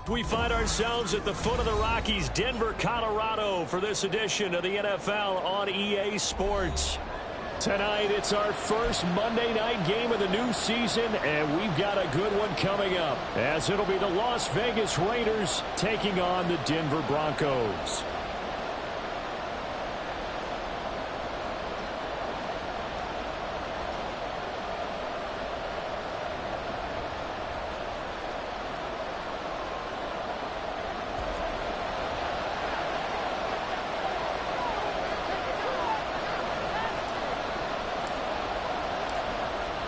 We find ourselves at the foot of the Rockies, Denver, Colorado, for this edition of the NFL on EA Sports. Tonight, it's our first Monday night game of the new season, and we've got a good one coming up, as it'll be the Las Vegas Raiders taking on the Denver Broncos.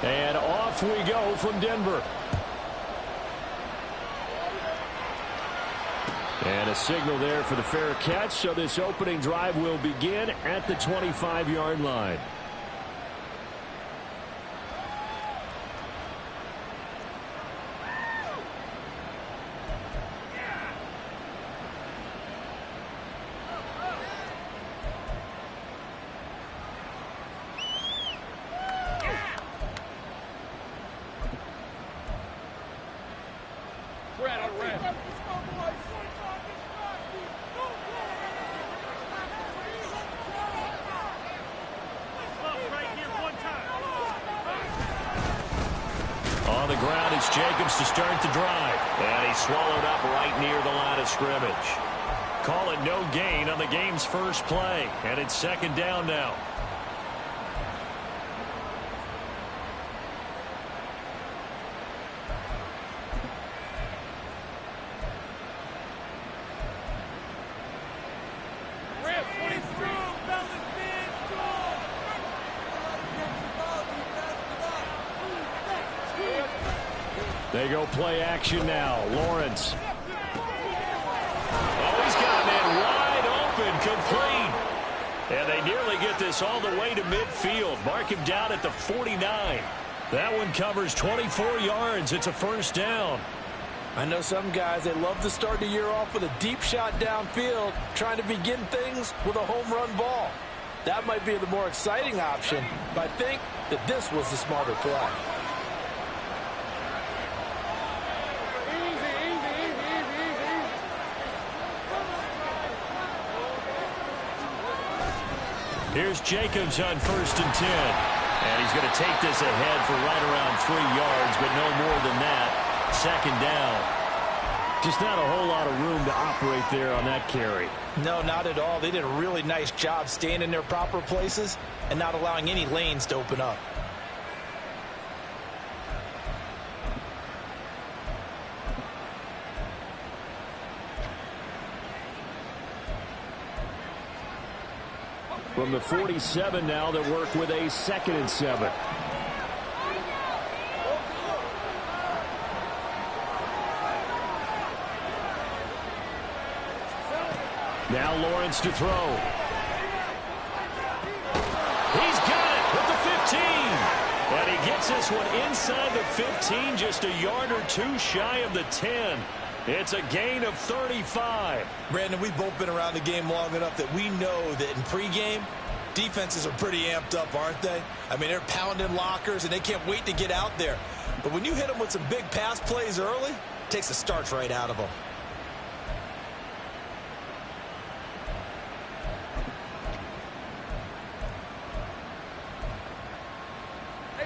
And off we go from Denver. And a signal there for the fair catch, so this opening drive will begin at the 25-yard line. On the ground, it's Jacobs to start the drive. And he's swallowed up right near the line of scrimmage. Call it no gain on the game's first play. And it's second down now. They go play action now. Lawrence. Oh, he's got a man wide open, complete. And they nearly get this all the way to midfield. Mark him down at the 49. That one covers 24 yards. It's a first down. I know some guys, they love to start the year off with a deep shot downfield, trying to begin things with a home run ball. That might be the more exciting option, but I think that this was the smarter play. Here's Jacobs on 1st and 10. And he's going to take this ahead for right around 3 yards, but no more than that. Second down. Just not a whole lot of room to operate there on that carry. No, not at all. They did a really nice job staying in their proper places and not allowing any lanes to open up. From the 47 now, that work with a 2nd and 7. Now Lawrence to throw. He's got it with the 15. And he gets this one inside the 15, just a yard or two shy of the 10. It's a gain of 35. Brandon, we've both been around the game long enough that we know that in pregame, defenses are pretty amped up, aren't they? I mean, they're pounding lockers, and they can't wait to get out there. But when you hit them with some big pass plays early, it takes the starch right out of them.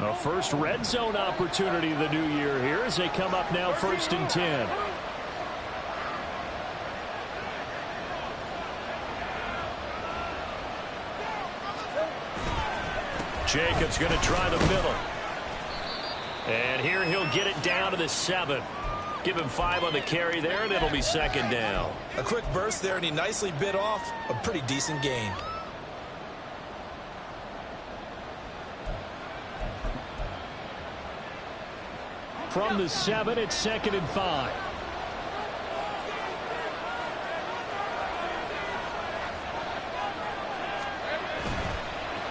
A first red zone opportunity the new year here as they come up now 1st and 10. Jacobs going to try the middle. And here he'll get it down to the 7. Give him 5 on the carry there, and it'll be second down. A quick burst there, and he nicely bit off a pretty decent gain. From the 7, it's 2nd and 5.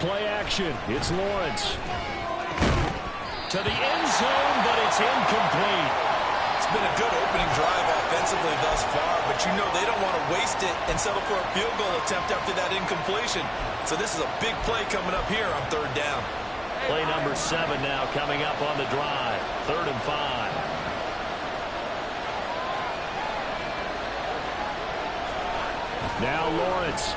Play action. It's Lawrence. To the end zone, but it's incomplete. It's been a good opening drive offensively thus far, but you know they don't want to waste it and settle for a field goal attempt after that incompletion. So this is a big play coming up here on 3rd down. Play number 7 now coming up on the drive. 3rd and 5. Now Lawrence.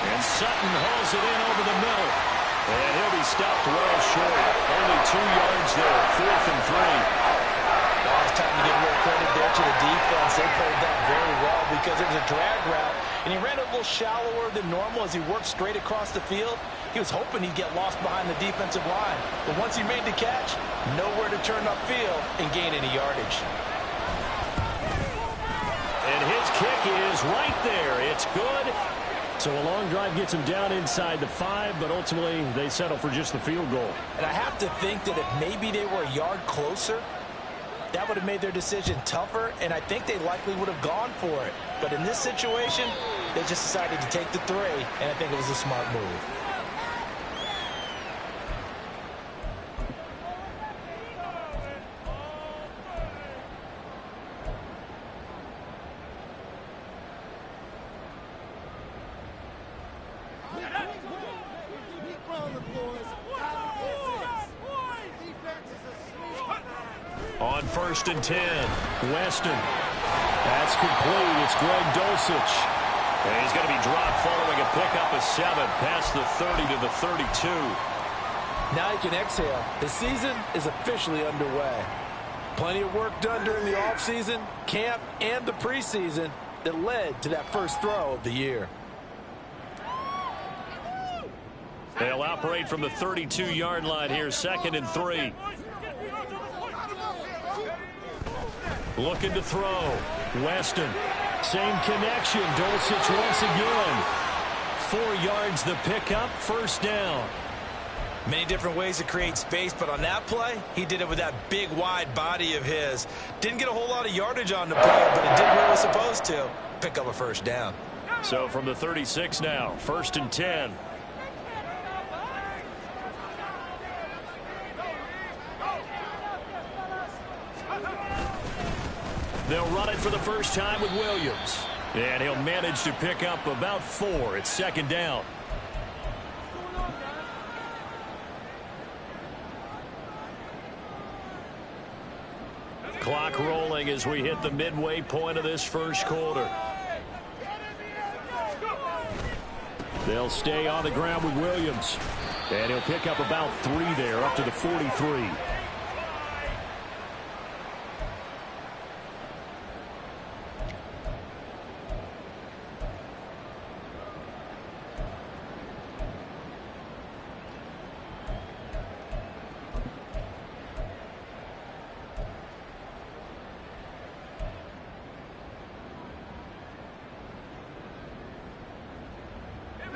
And Sutton hauls it in over the middle. And he'll be stopped well short. Only 2 yards there. 4th and 3. Now it's time to give a little credit there to the defense. They played that very well because it was a drag route. And he ran a little shallower than normal as he worked straight across the field. He was hoping he'd get lost behind the defensive line. But once he made the catch, nowhere to turn upfield and gain any yardage. And his kick is right there. It's good. So a long drive gets him down inside the 5, but ultimately they settle for just the field goal. And I have to think that if maybe they were a yard closer, that would have made their decision tougher, and I think they likely would have gone for it. But in this situation, they just decided to take the 3, and I think it was a smart move. On 1st and 10, Weston. That's complete. It's Greg Dulcich. And he's going to be dropped following a pickup of 7 past the 30 to the 32. Now he can exhale. The season is officially underway. Plenty of work done during the offseason, camp, and the preseason that led to that first throw of the year. They'll operate from the 32-yard line here, 2nd and 3. Looking to throw. Weston. Same connection. Dulcich once again. 4 yards the pickup. 1st down. Many different ways to create space, but on that play, he did it with that big, wide body of his. Didn't get a whole lot of yardage on the play, but it did what it was supposed to. Pick up a 1st down. So from the 36 now, 1st and 10. They'll run it for the first time with Williams. And he'll manage to pick up about 4. It's 2nd down. Clock rolling as we hit the midway point of this first quarter. They'll stay on the ground with Williams. And he'll pick up about 3 there, up to the 43.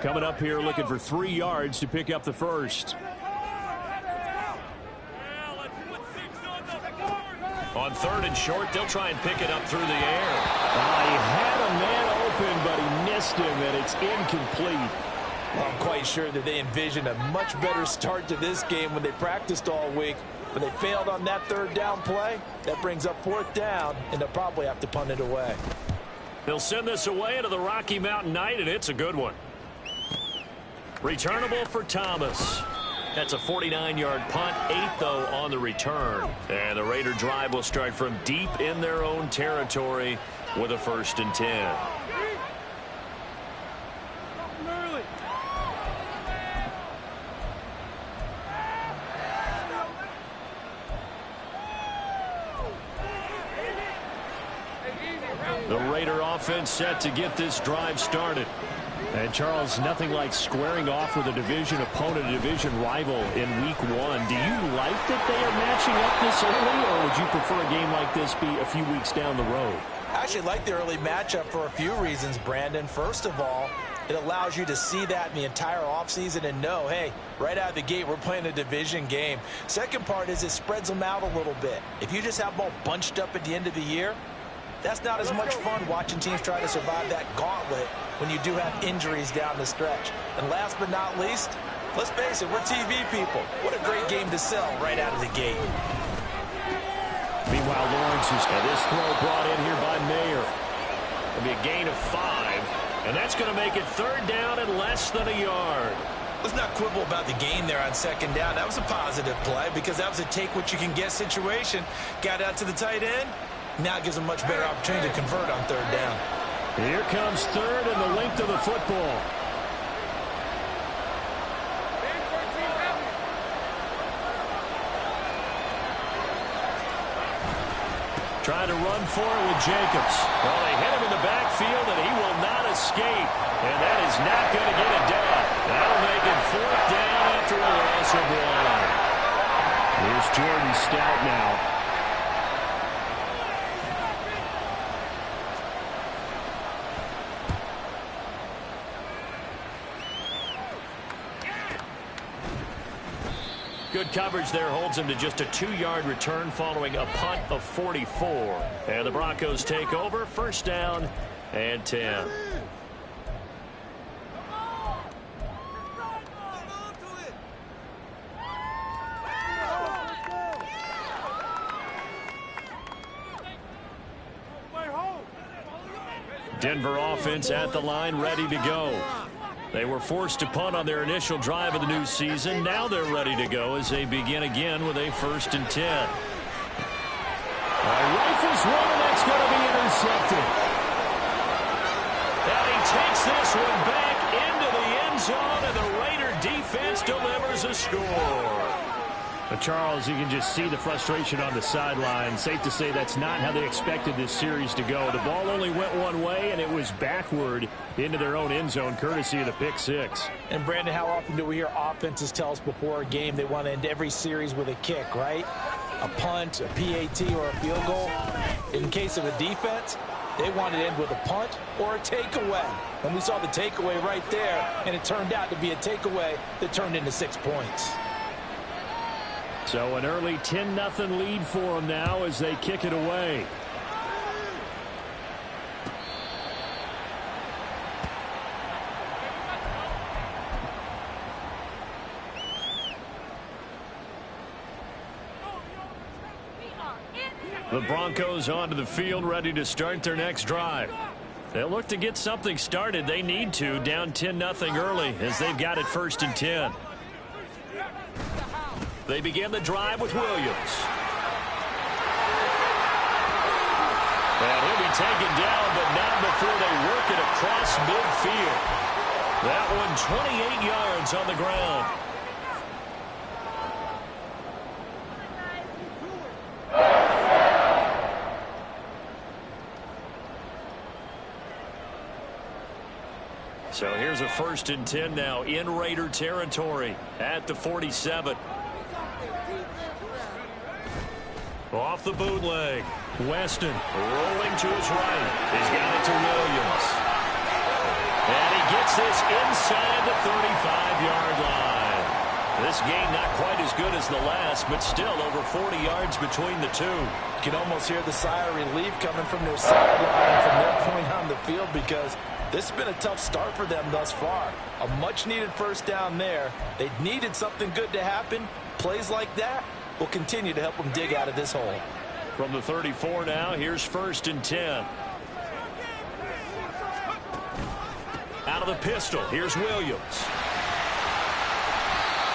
Coming up here looking for 3 yards to pick up the first. On 3rd and short, they'll try and pick it up through the air. He had a man open, but he missed him, and it's incomplete. Well, I'm quite sure that they envisioned a much better start to this game when they practiced all week. But they failed on that 3rd down play. That brings up 4th down, and they'll probably have to punt it away. They'll send this away into the Rocky Mountain night, and it's a good one. Returnable for Thomas. That's a 49-yard punt, 8 though on the return. And the Raider drive will start from deep in their own territory with a 1st and 10. The Raider offense set to get this drive started. And, Charles, nothing like squaring off with a division opponent, a division rival in Week 1. Do you like that they are matching up this early, or would you prefer a game like this be a few weeks down the road? I actually like the early matchup for a few reasons, Brandon. First of all, it allows you to see that in the entire offseason and know, hey, right out of the gate, we're playing a division game. Second part is it spreads them out a little bit. If you just have them all bunched up at the end of the year, that's not as much fun watching teams try to survive that gauntlet when you do have injuries down the stretch. And last but not least, let's face it, we're TV people. What a great game to sell right out of the gate. Meanwhile, Lawrence is this throw brought in here by Mayer. It'll be a gain of 5, and that's going to make it 3rd down and less than a yard. Let's not quibble about the gain there on 2nd down. That was a positive play because that was a take-what-you-can-get situation. Got out to the tight end. Now it gives them a much better opportunity to convert on 3rd down. Here comes third and the length of the football. Trying to run for it with Jacobs. Well, they hit him in the backfield, and he will not escape. And that is not going to get it done. That'll make it fourth down after a loss of one. Here's Jordan Stout now. Good coverage there holds him to just a 2-yard return following a punt of 44. And the Broncos take over, first down and 10. Denver offense at the line, ready to go. They were forced to punt on their initial drive of the new season. Now they're ready to go as they begin again with a 1st and 10. Rifles one, and that's going to be intercepted. And he takes this one back into the end zone, and the Raider defense delivers a score. Charles, you can just see the frustration on the sideline. Safe to say that's not how they expected this series to go. The ball only went one way, and it was backward into their own end zone, courtesy of the pick six. And, Brandon, how often do we hear offenses tell us before a game they want to end every series with a kick, right? A punt, a PAT, or a field goal. In case of a defense, they want to end with a punt or a takeaway. And we saw the takeaway right there, and it turned out to be a takeaway that turned into 6 points. So an early 10-0 lead for them now as they kick it away. The Broncos onto the field, ready to start their next drive. They'll look to get something started. They need to, down 10-0 early as they've got it 1st and 10. They begin the drive with Williams. And he'll be taken down, but not before they work it across midfield. That one 28 yards on the ground. So here's a 1st and 10 now in Raider territory at the 47. Off the bootleg. Weston rolling to his right. He's got it to Williams. And he gets this inside the 35-yard line. This game not quite as good as the last, but still over 40 yards between the two. You can almost hear the sigh of relief coming from their sideline from their point on the field because this has been a tough start for them thus far. A much-needed first down there. They needed something good to happen. Plays like that will continue to help them dig out of this hole. From the 34 now, here's 1st and 10. Out of the pistol, here's Williams.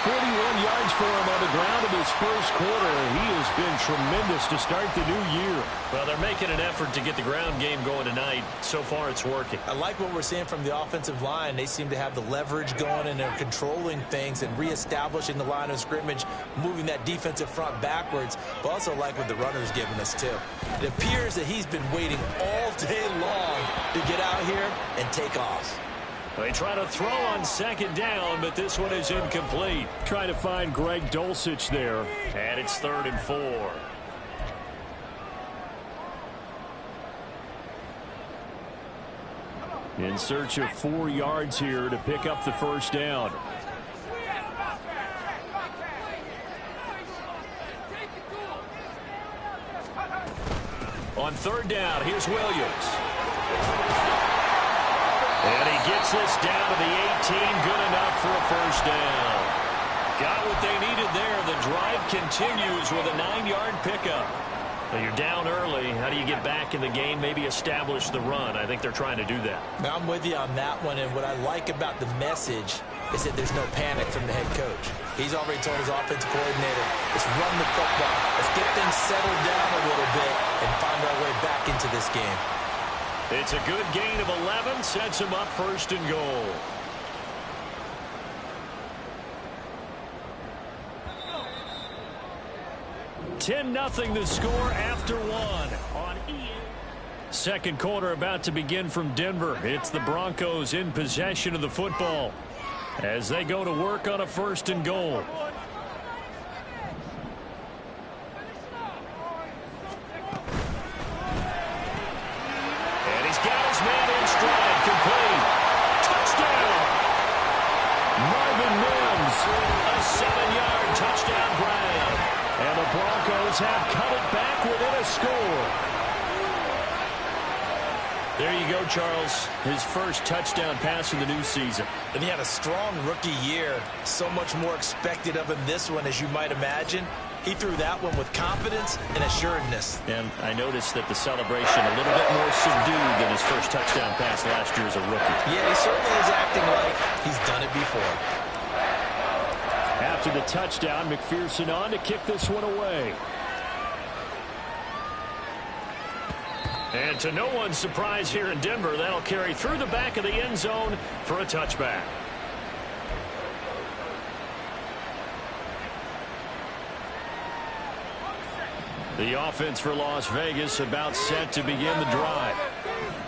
41 yards for him on the ground in his first quarter. He has been tremendous to start the new year. Well, they're making an effort to get the ground game going tonight. So far, it's working. I like what we're seeing from the offensive line. They seem to have the leverage going, and they're controlling things and reestablishing the line of scrimmage, moving that defensive front backwards. But also like what the runner's giving us, too. It appears that he's been waiting all day long to get out here and take off. They try to throw on 2nd down, but this one is incomplete. Trying to find Greg Dulcich there. And it's 3rd and 4. In search of 4 yards here to pick up the first down. On 3rd down, here's Williams. And he gets this down to the 18, good enough for a first down. Got what they needed there. The drive continues with a 9-yard pickup. Now you're down early. How do you get back in the game, maybe establish the run? I think they're trying to do that. Now, I'm with you on that one, and what I like about the message is that there's no panic from the head coach. He's already told his offensive coordinator, let's run the football. Let's get things settled down a little bit and find our way back into this game. It's a good gain of 11, sets him up first and goal. 10-0 the score after one on EA. Second quarter about to begin from Denver. It's the Broncos in possession of the football as they go to work on a first and goal. And he's got his man in stride, complete. Touchdown! Marvin Mims, a 7-yard touchdown grab. And the Broncos have cut it back within a score. There you go, Charles. His first touchdown pass of the new season. And he had a strong rookie year. So much more expected of him this one, as you might imagine. He threw that one with confidence and assuredness. And I noticed that the celebration a little bit more subdued than his first touchdown pass last year as a rookie. Yeah, he certainly is acting like he's done it before. After the touchdown, McPherson on to kick this one away. And to no one's surprise here in Denver, that'll carry through the back of the end zone for a touchback. The offense for Las Vegas about set to begin the drive.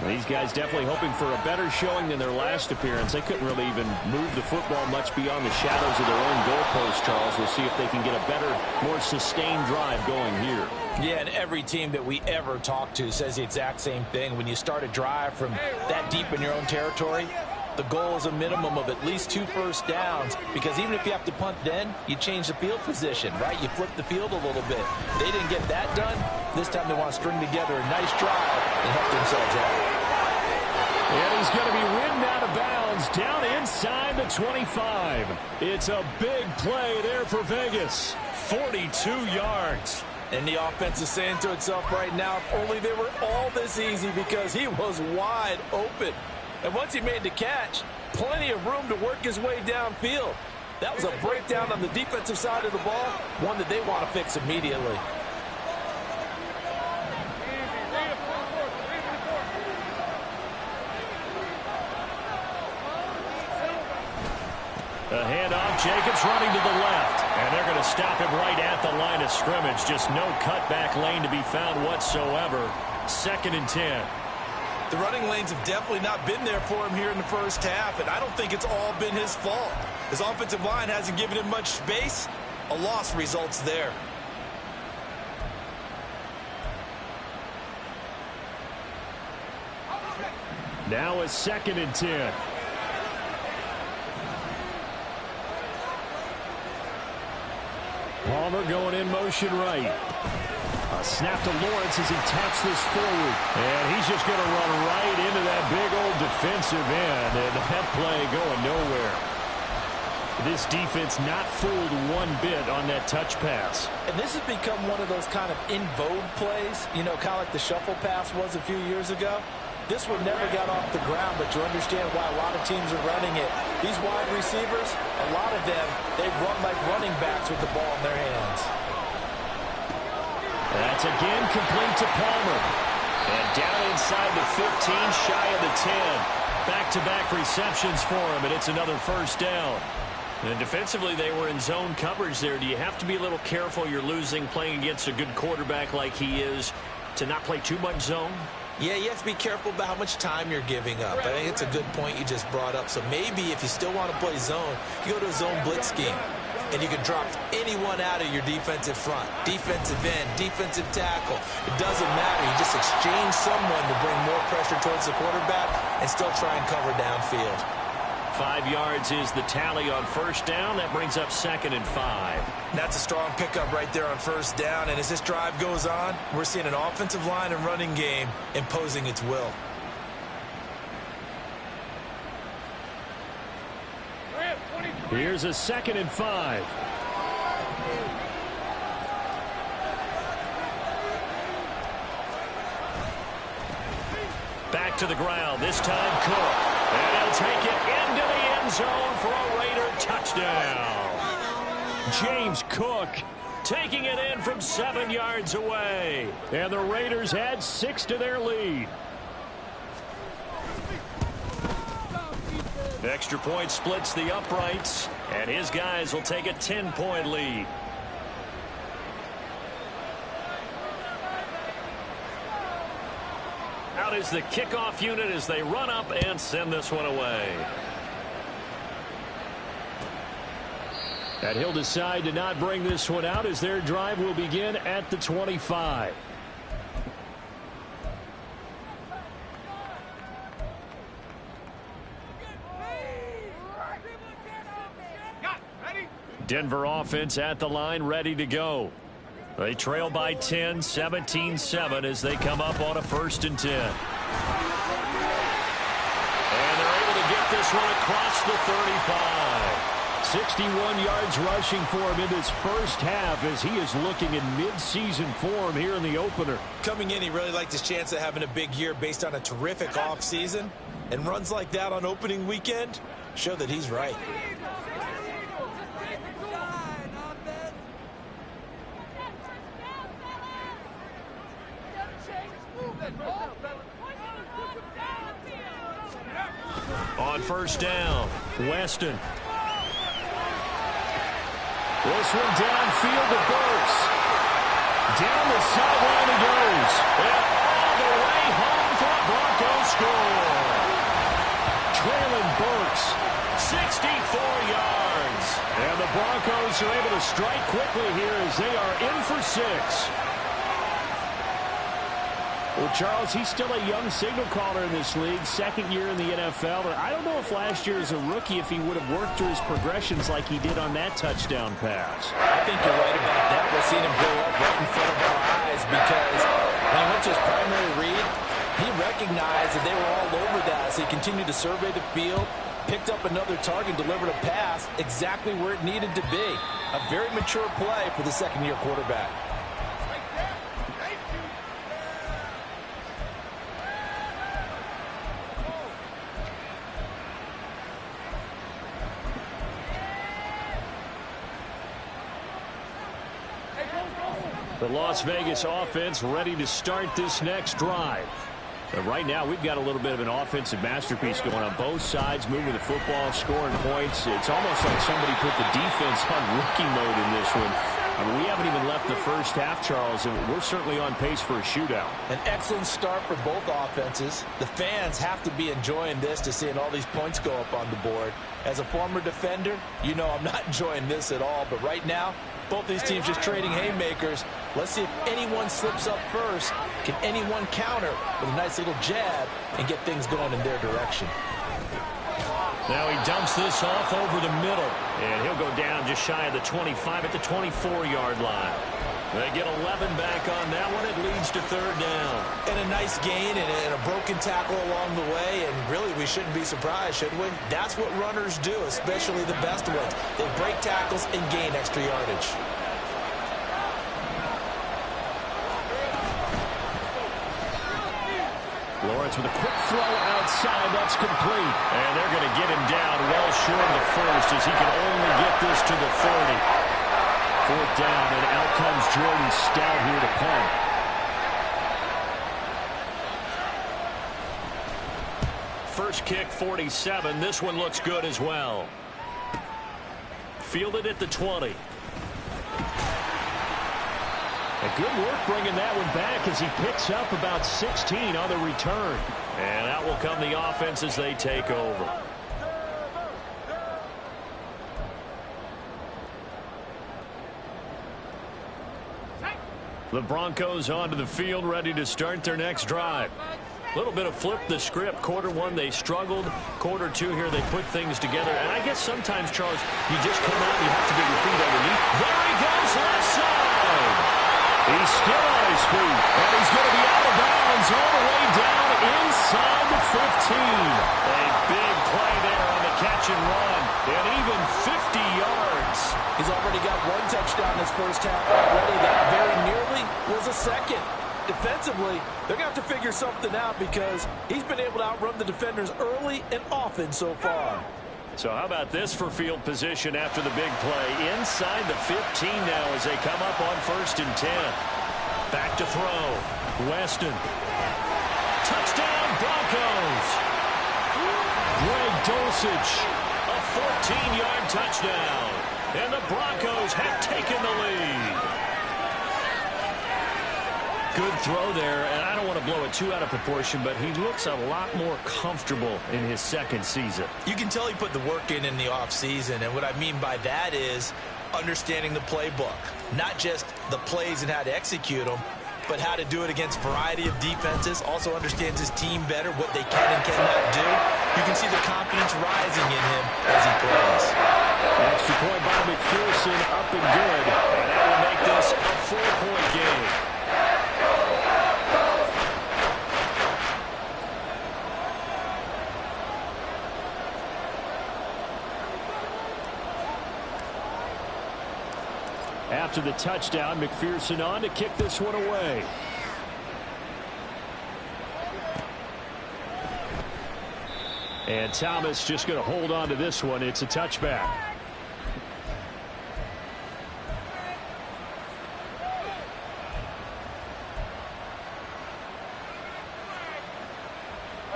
These guys definitely hoping for a better showing than their last appearance. They couldn't really even move the football much beyond the shadows of their own goalpost, Charles. We'll see if they can get a better, more sustained drive going here. Yeah, and every team that we ever talk to says the exact same thing. When you start a drive from that deep in your own territory, the goal is a minimum of at least 2 first downs, because even if you have to punt then, you change the field position, right? You flip the field a little bit. They didn't get that done. This time they want to string together a nice drive and help themselves out. And he's going to be ridden out of bounds down inside the 25. It's a big play there for Vegas. 42 yards. And the offense is saying to itself right now, if only they were all this easy, because he was wide open. And once he made the catch, plenty of room to work his way downfield. That was a breakdown on the defensive side of the ball, one that they want to fix immediately. The handoff, Jacobs running to the left. And they're going to stop him right at the line of scrimmage. Just no cutback lane to be found whatsoever. 2nd and 10. The running lanes have definitely not been there for him here in the first half, and I don't think it's all been his fault. His offensive line hasn't given him much space. A loss results there. Now a 2nd and 10. Palmer going in motion right. A snap to Lawrence as he taps this forward. And he's just going to run right into that big old defensive end. And that play going nowhere. This defense not fooled one bit on that touch pass. And this has become one of those kind of in vogue plays, you know, kind of like the shuffle pass was a few years ago. This one never got off the ground, but you understand why a lot of teams are running it. These wide receivers, a lot of them, they run like running backs with the ball in their hands. That's again complete to Palmer. And down inside the 15, shy of the 10. Back-to-back receptions for him, and it's another first down. And defensively, they were in zone coverage there. Do you have to be a little careful? You're losing playing against a good quarterback like he is to not play too much zone? Yeah, you have to be careful about how much time you're giving up. I think it's a good point you just brought up. So maybe if you still want to play zone, you go to a zone blitz scheme. And you can drop anyone out of your defensive front. Defensive end, defensive tackle. It doesn't matter. You just exchange someone to bring more pressure towards the quarterback and still try and cover downfield. 5 yards is the tally on first down. That brings up 2nd and 5. That's a strong pickup right there on first down. And as this drive goes on, we're seeing an offensive line and running game imposing its will. Here's a 2nd and 5. Back to the ground. This time Cook. And he'll take it into the end zone for a Raider touchdown. James Cook taking it in from 7 yards away. And the Raiders add 6 to their lead. Extra point splits the uprights, and his guys will take a 10-point lead. Out is the kickoff unit as they run up and send this one away. And he'll decide to not bring this one out as their drive will begin at the 25. Denver offense at the line, ready to go. They trail by 10, 17-7 as they come up on a 1st and 10. And they're able to get this one across the 35. 61 yards rushing for him in this first half as he is looking in mid-season form here in the opener. Coming in, he really liked his chance of having a big year based on a terrific offseason. And runs like that on opening weekend show that he's right. On 1st down, Weston. This one downfield to Burks. Down the sideline he goes. And all the way home for a Broncos score. Traylon Burks, 64 yards. And the Broncos are able to strike quickly here as they are in for 6. Well, Charles, he's still a young signal caller in this league, 2nd year in the NFL. But I don't know if last year as a rookie if he would have worked through his progressions like he did on that touchdown pass. I think you're right about that. We're seeing him go up right in front of our eyes because when he went to his primary read, he recognized that they were all over that. So he continued to survey the field, picked up another target, delivered a pass exactly where it needed to be. A very mature play for the 2nd-year quarterback. The Las Vegas offense ready to start this next drive. But right now, we've got a little bit of an offensive masterpiece going on both sides, moving the football, scoring points. It's almost like somebody put the defense on rookie mode in this one. I mean, we haven't even left the first half, Charles, and we're certainly on pace for a shootout. An excellent start for both offenses. The fans have to be enjoying this to seeing all these points go up on the board. As a former defender, you know I'm not enjoying this at all. But right now, both these teams just trading haymakers. Let's see if anyone slips up first. Can anyone counter with a nice little jab and get things going in their direction? Now he dumps this off over the middle. And he'll go down just shy of the 25 at the 24-yard line. They get 11 back on that one. It leads to 3rd down. And a nice gain and a broken tackle along the way. And really, we shouldn't be surprised, should we? That's what runners do, especially the best ones. They break tackles and gain extra yardage. Lawrence with a quick throw outside. That's complete. And they're going to get him down well short of the first as he can only get this to the 30. 4th down, and out comes Jordan Stout here to punt. First kick, 47. This one looks good as well. Fielded at the 20. Good work bringing that one back as he picks up about 16 on the return. And out will come the offense as they take over. The Broncos onto the field, ready to start their next drive. A little bit of flip the script. Quarter 1, they struggled. Quarter 2 here, they put things together. And I guess sometimes, Charles, you just come out and you have to get your feet underneath. There he goes, left side. He's still on his feet, and he's going to be out of bounds all the way down inside the 15. A big play there on the catch and run, and even 50 yards. He's already got 1 touchdown this first half already. That very nearly was a second. Defensively, they're going to have to figure something out because he's been able to outrun the defenders early and often so far. So how about this for field position after the big play? Inside the 15 now as they come up on 1st and 10. Back to throw. Weston. Touchdown Broncos. Greg Dulcich, a 14-yard touchdown. And the Broncos have taken the lead. Good throw there, and I don't want to blow it too out of proportion, but he looks a lot more comfortable in his second season. You can tell he put the work in the offseason, and what I mean by that is understanding the playbook. Not just the plays and how to execute them, but how to do it against a variety of defenses. Also understands his team better, what they can and cannot do. You can see the confidence rising in him as he plays. Extra point by McPherson, up and good. And that will make this a 4-point game. After the touchdown, McPherson on to kick this one away. And Thomas just going to hold on to this one. It's a touchback.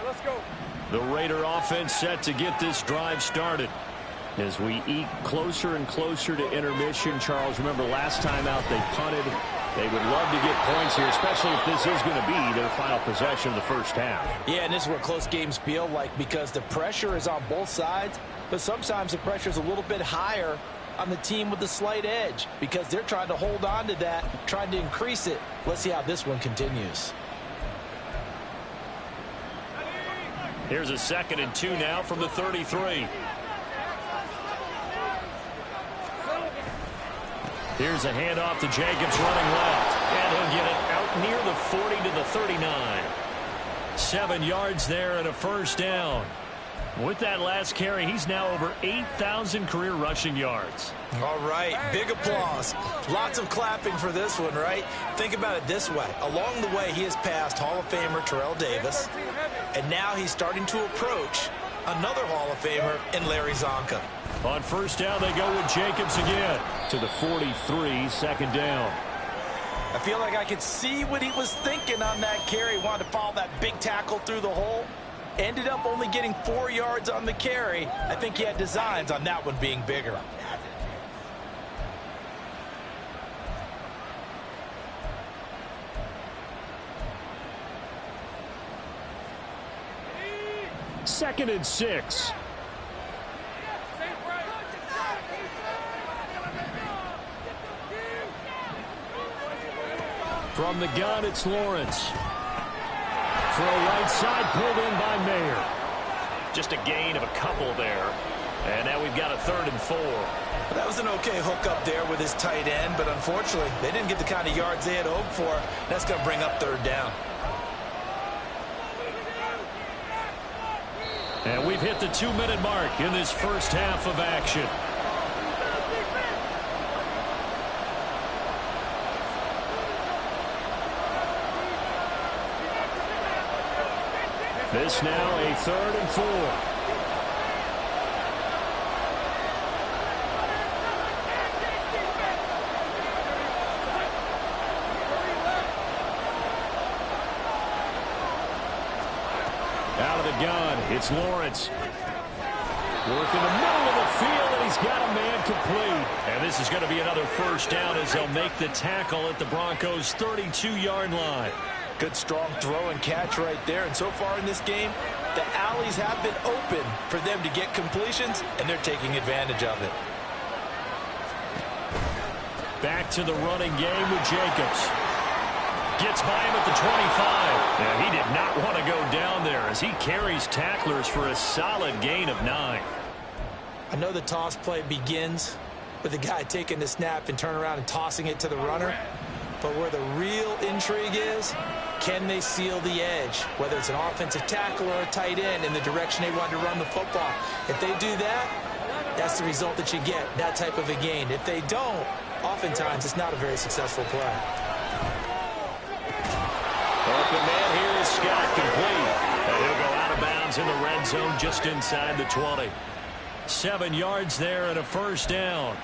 Let's go. The Raider offense set to get this drive started. As we eat closer and closer to intermission, Charles, remember last time out they punted. They would love to get points here, especially if this is going to be their final possession of the first half. Yeah, and this is what close games feel like because the pressure is on both sides, but sometimes the pressure is a little bit higher on the team with the slight edge because they're trying to hold on to that, trying to increase it. Let's see how this one continues. Here's a 2nd and 2 now from the 33. Here's a handoff to Jacobs running left. And he'll get it out near the 40 to the 39. 7 yards there and a first down. With that last carry, he's now over 8,000 career rushing yards. All right, big applause. Lots of clapping for this one, right? Think about it this way. Along the way, he has passed Hall of Famer Terrell Davis, and now he's starting to approach another Hall of Famer in Larry Zonka. On first down, they go with Jacobs again to the 43, 2nd down. I feel like I could see what he was thinking on that carry. Wanted to follow that big tackle through the hole. Ended up only getting 4 yards on the carry. I think he had designs on that one being bigger. Second and 6. From the gun, it's Lawrence. Throw right side, pulled in by Mayer. Just a gain of a couple there. And now we've got a 3rd and 4. That was an okay hook up there with his tight end, but unfortunately, they didn't get the kind of yards they had hoped for. That's going to bring up 3rd down. And we've hit the 2-minute mark in this first half of action. This now a 3rd and 4. Out of the gun, it's Lawrence. Work in the middle of the field, and he's got a man complete. And this is going to be another first down as they'll make the tackle at the Broncos' 32-yard line. Good strong throw and catch right there. And so far in this game, the alleys have been open for them to get completions, and they're taking advantage of it. Back to the running game with Jacobs. Gets by him at the 25. And he did not want to go down there as he carries tacklers for a solid gain of 9. I know the toss play begins with the guy taking the snap and turning around and tossing it to the runner. But where the real intrigue is, can they seal the edge? Whether it's an offensive tackle or a tight end in the direction they want to run the football. If they do that, that's the result that you get, that type of a gain. If they don't, oftentimes it's not a very successful play. Open man here is Scott, complete. And he'll go out of bounds in the red zone just inside the 20. 7 yards there and a first down.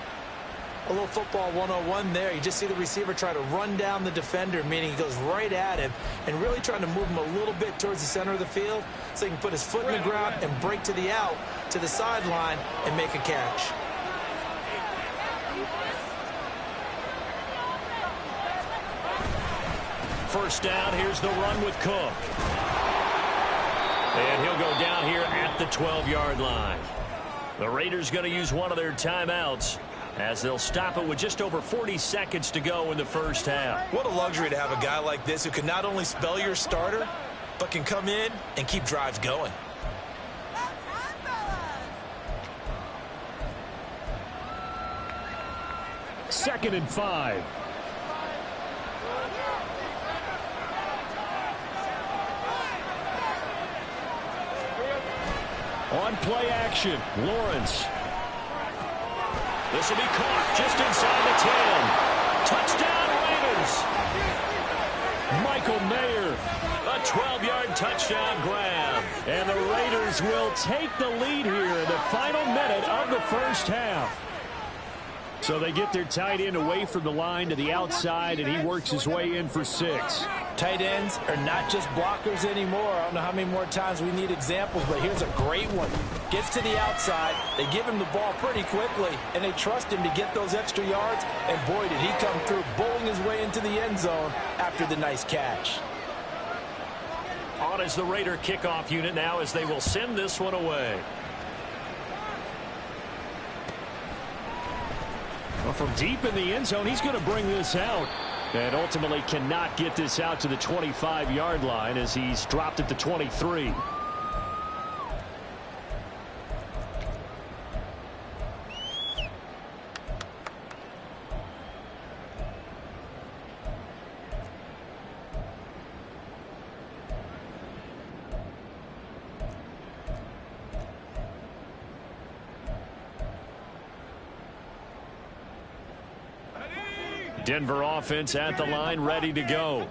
A little football 101 there. You just see the receiver try to run down the defender, meaning he goes right at him and really trying to move him a little bit towards the center of the field so he can put his foot in the ground and break to the out, to the sideline, and make a catch. First down, here's the run with Cook. And he'll go down here at the 12-yard line. The Raiders going to use one of their timeouts as they'll stop it with just over 40 seconds to go in the first half. What a luxury to have a guy like this who can not only spell your starter, but can come in and keep drives going. Second and 5. On play action, Lawrence. This will be caught just inside the 10. Touchdown, Raiders. Michael Mayer, a 12-yard touchdown grab. And the Raiders will take the lead here in the final minute of the first half. So they get their tight end away from the line to the outside, and he works his way in for 6. Tight ends are not just blockers anymore. I don't know how many more times we need examples, but here's a great one. Gets to the outside, they give him the ball pretty quickly, and they trust him to get those extra yards, and boy, did he come through, bowling his way into the end zone after the nice catch. On is the Raider kickoff unit now as they will send this one away. Well, from deep in the end zone, he's going to bring this out. And ultimately cannot get this out to the 25-yard line as he's dropped at the 23. Denver offense at the line, ready to go.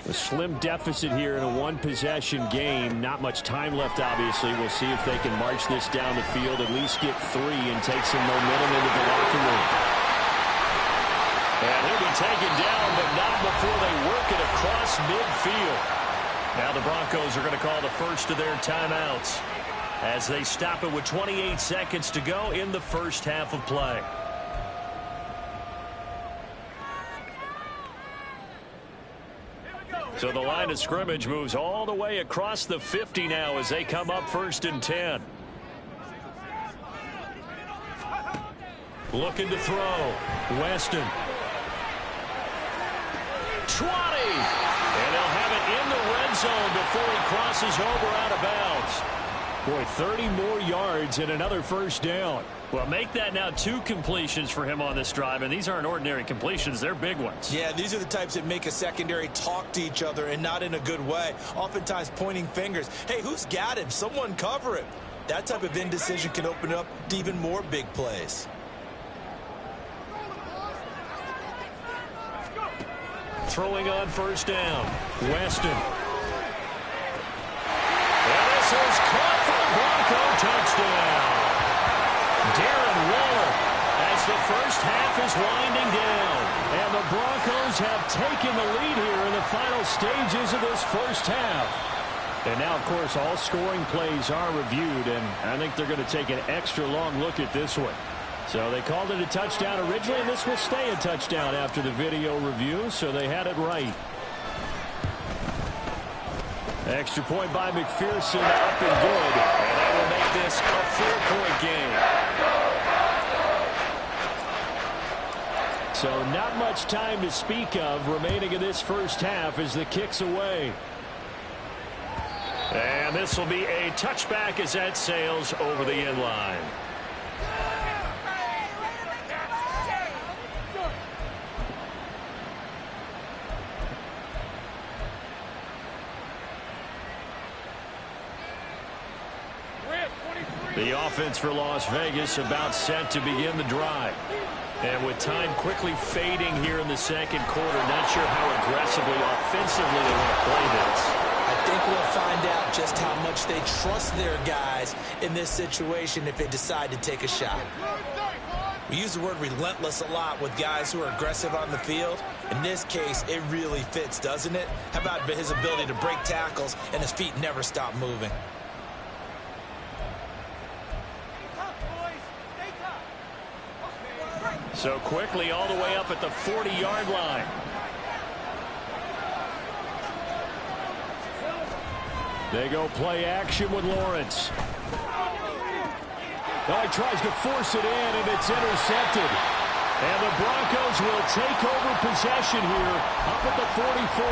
A slim deficit here in a one-possession game. Not much time left, obviously. We'll see if they can march this down the field, at least get 3 and take some momentum into the locker room. And he'll be taken down, but not before they work it across midfield. Now the Broncos are going to call the first of their timeouts as they stop it with 28 seconds to go in the first half of play. So the line of scrimmage moves all the way across the 50 now as they come up 1st and 10. Looking to throw. Weston. 20. And they'll have it in the red zone before he crosses over out of bounds. Boy, 30 more yards and another first down. Well, make that now 2 completions for him on this drive, and these aren't ordinary completions. They're big ones. Yeah, these are the types that make a secondary talk to each other and not in a good way. Oftentimes pointing fingers. Hey, who's got him? Someone cover him. That type of indecision can open up to even more big plays. Throwing on first down. Weston. And this is caught for the Bronco touchdown. Darren Waller as the first half is winding down. And the Broncos have taken the lead here in the final stages of this first half. And now, of course, all scoring plays are reviewed, and I think they're going to take an extra long look at this one. So they called it a touchdown originally, and this will stay a touchdown after the video review, so they had it right. Extra point by McPherson, up and good. And that will make this a 4-point game. So not much time to speak of remaining in this first half as the kick's away. And this will be a touchback as that sails over the end line. The offense for Las Vegas about set to begin the drive. And with time quickly fading here in the second quarter, not sure how aggressively, offensively they want to play this. I think we'll find out just how much they trust their guys in this situation if they decide to take a shot. We use the word relentless a lot with guys who are aggressive on the field. In this case, it really fits, doesn't it? How about his ability to break tackles and his feet never stop moving? So quickly all the way up at the 40-yard line. They go play action with Lawrence. Oh, he tries to force it in, and it's intercepted. And the Broncos will take over possession here up at the 44.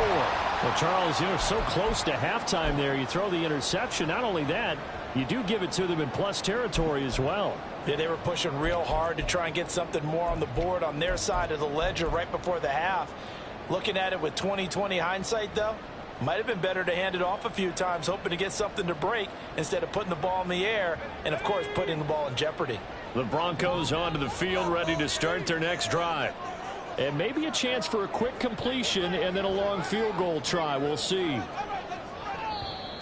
Well, Charles, so close to halftime there. You throw the interception. Not only that, you do give it to them in plus territory as well. Yeah, they were pushing real hard to try and get something more on the board on their side of the ledger right before the half. Looking at it with 20/20 hindsight, though, might have been better to hand it off a few times, hoping to get something to break instead of putting the ball in the air and, of course, putting the ball in jeopardy. The Broncos onto the field, ready to start their next drive. And maybe a chance for a quick completion and then a long field goal try. We'll see.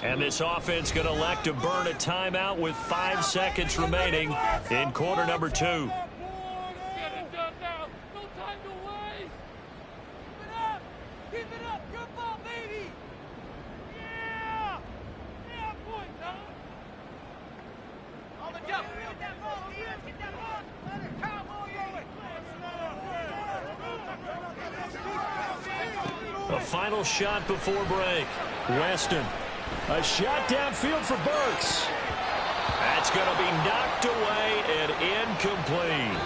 And this offense going to elect to burn a timeout with 5 seconds remaining in quarter number 2. A final shot before break. Weston. A shot downfield for Burks. That's going to be knocked away and incomplete.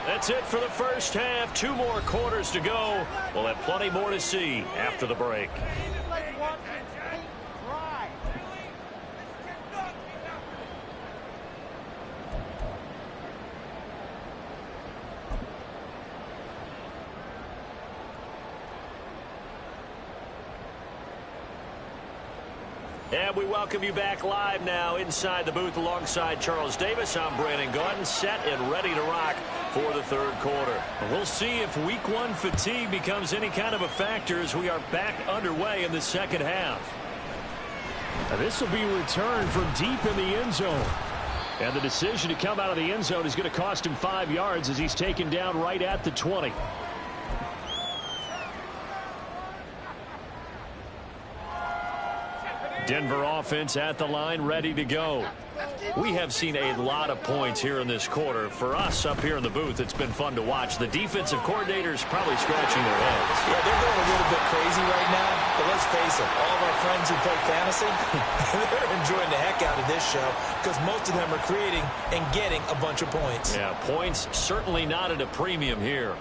That's it for the first half. 2 more quarters to go. We'll have plenty more to see after the break. And we welcome you back live now inside the booth alongside Charles Davis. I'm Brandon Gaudin, set and ready to rock for the third quarter. We'll see if week 1 fatigue becomes any kind of a factor as we are back underway in the second half. Now this will be returned from deep in the end zone. And the decision to come out of the end zone is going to cost him 5 yards as he's taken down right at the 20. Denver offense at the line, ready to go. We have seen a lot of points here in this quarter. For us up here in the booth, it's been fun to watch. The defensive coordinators probably scratching their heads. Yeah, they're going a little bit crazy right now. But let's face it, all of our friends who play fantasy, they're enjoying the heck out of this show because most of them are creating and getting a bunch of points. Yeah, points certainly not at a premium here.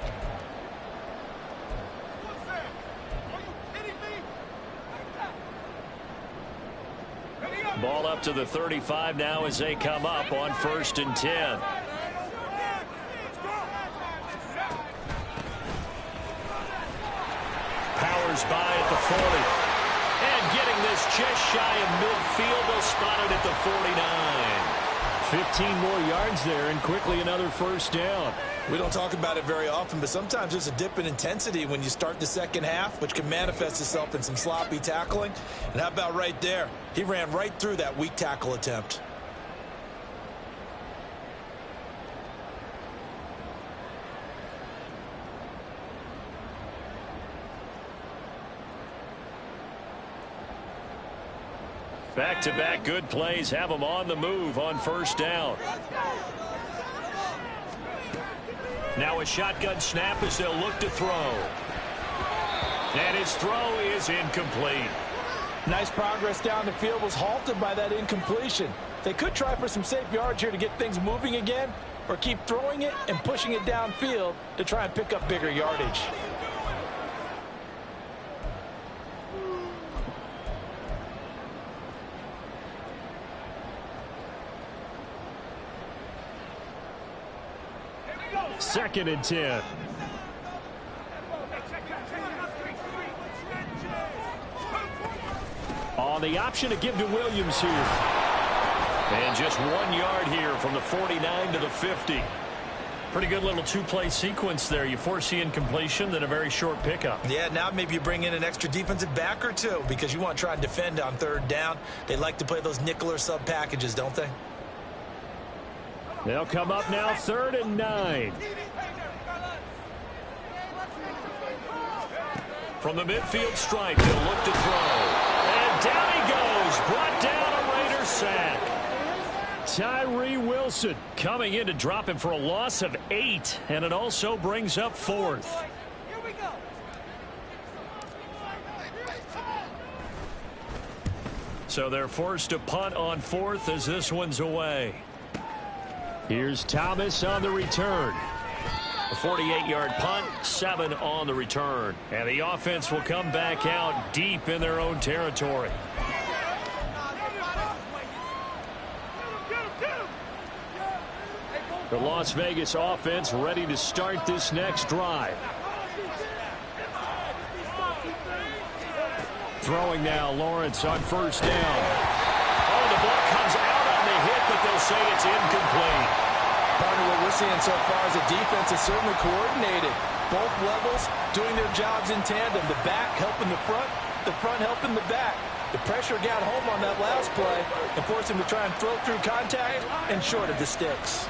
Ball up to the 35 now as they come up on 1st and 10. Powers by at the 40. And getting this just shy of midfield. They'll spot it at the 49. 15 more yards there and quickly another first down. We don't talk about it very often, but sometimes there's a dip in intensity when you start the second half, which can manifest itself in some sloppy tackling. And how about right there? He ran right through that weak tackle attempt. Back-to-back good plays have them on the move on first down. Now a shotgun snap as they'll look to throw. And his throw is incomplete. Nice progress down the field was halted by that incompletion. They could try for some safe yards here to get things moving again, or keep throwing it and pushing it downfield to try and pick up bigger yardage. Second and 10. On the option to give to Williams here. And just 1 yard here from the 49 to the 50. Pretty good little 2-play sequence there. You foresee incompletion, then a very short pickup. Yeah, now maybe you bring in an extra defensive back or two because you want to try and defend on third down. They like to play those nickel or sub packages, don't they? They'll come up now 3rd and 9. From the midfield stripe, they'll look to throw. And down he goes. Brought down a Raider sack. Tyree Wilson coming in to drop him for a loss of 8. And it also brings up 4th. So they're forced to punt on 4th as this one's away. Here's Thomas on the return. A 48-yard punt, 7 on the return. And the offense will come back out deep in their own territory. The Las Vegas offense ready to start this next drive. Throwing now, Lawrence on 1st down. Oh, the ball comes out on the hit, but they'll say it's incomplete. Part of what we're seeing so far is the defense is certainly coordinated. Both levels doing their jobs in tandem. The back helping the front helping the back. The pressure got home on that last play and forced him to try and throw through contact and short of the sticks.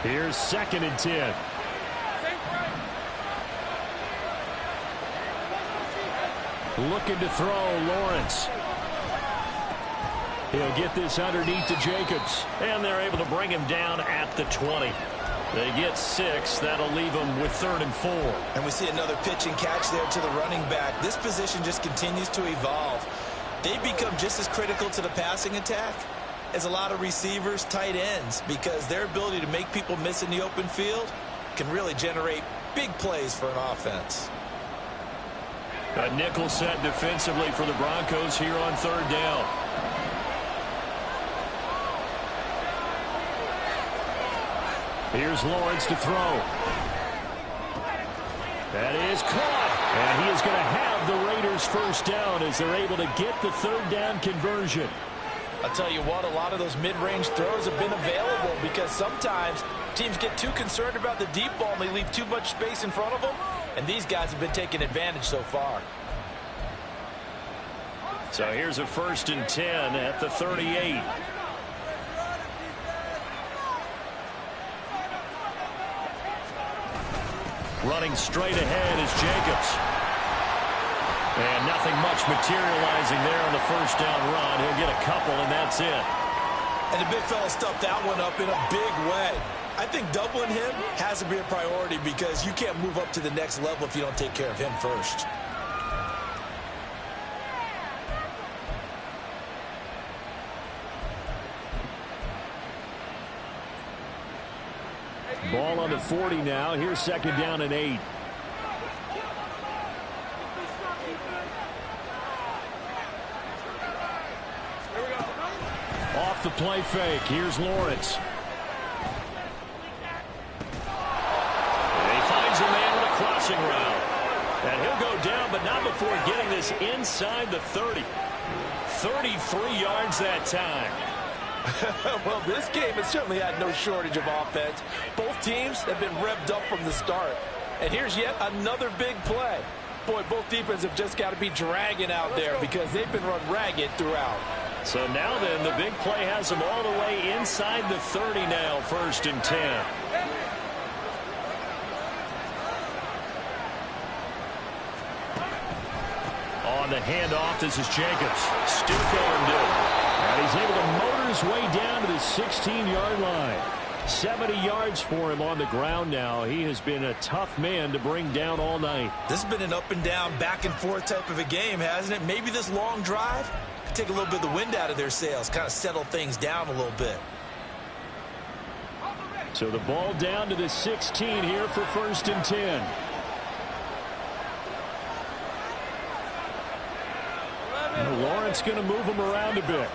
Here's 2nd and 10. Looking to throw, Lawrence. He'll get this underneath to Jacobs. And they're able to bring him down at the 20. They get 6. That'll leave them with 3rd and 4. And we see another pitch and catch there to the running back. This position just continues to evolve. They become just as critical to the passing attack as a lot of receivers, tight ends, because their ability to make people miss in the open field can really generate big plays for an offense. A nickel set defensively for the Broncos here on 3rd down. Here's Lawrence to throw. That is caught. And he is going to have the Raiders 1st down as they're able to get the 3rd down conversion. I'll tell you what, a lot of those mid-range throws have been available because sometimes teams get too concerned about the deep ball and they leave too much space in front of them. And these guys have been taking advantage so far. So here's a 1st and 10 at the 38. Running straight ahead is Jacobs. And nothing much materializing there on the 1st down run. He'll get a couple, and that's it. And the big fella stuffed that one up in a big way. I think doubling him has to be a priority because you can't move up to the next level if you don't take care of him first. Ball on the 40 now. Here's 2nd down and 8. Off the play fake. Here's Lawrence. And he finds a man with a crossing route. And he'll go down, but not before getting this inside the 30. 33 yards that time. Well, this game has certainly had no shortage of offense. Both teams have been revved up from the start. And here's yet another big play. Boy, both defenses have just got to be dragging out there because they've been run ragged throughout. So now then, the big play has them all the way inside the 30 now, 1st and 10. On the handoff, this is Jacobs. Stiff-armed it. And he's able to motor his way down to the 16-yard line. 70 yards for him on the ground now. He has been a tough man to bring down all night. This has been an up-and-down, back-and-forth type of a game, hasn't it? Maybe this long drive could take a little bit of the wind out of their sails, kind of settle things down a little bit. So the ball down to the 16 here for 1st and 10. And Lawrence going to move him around a bit.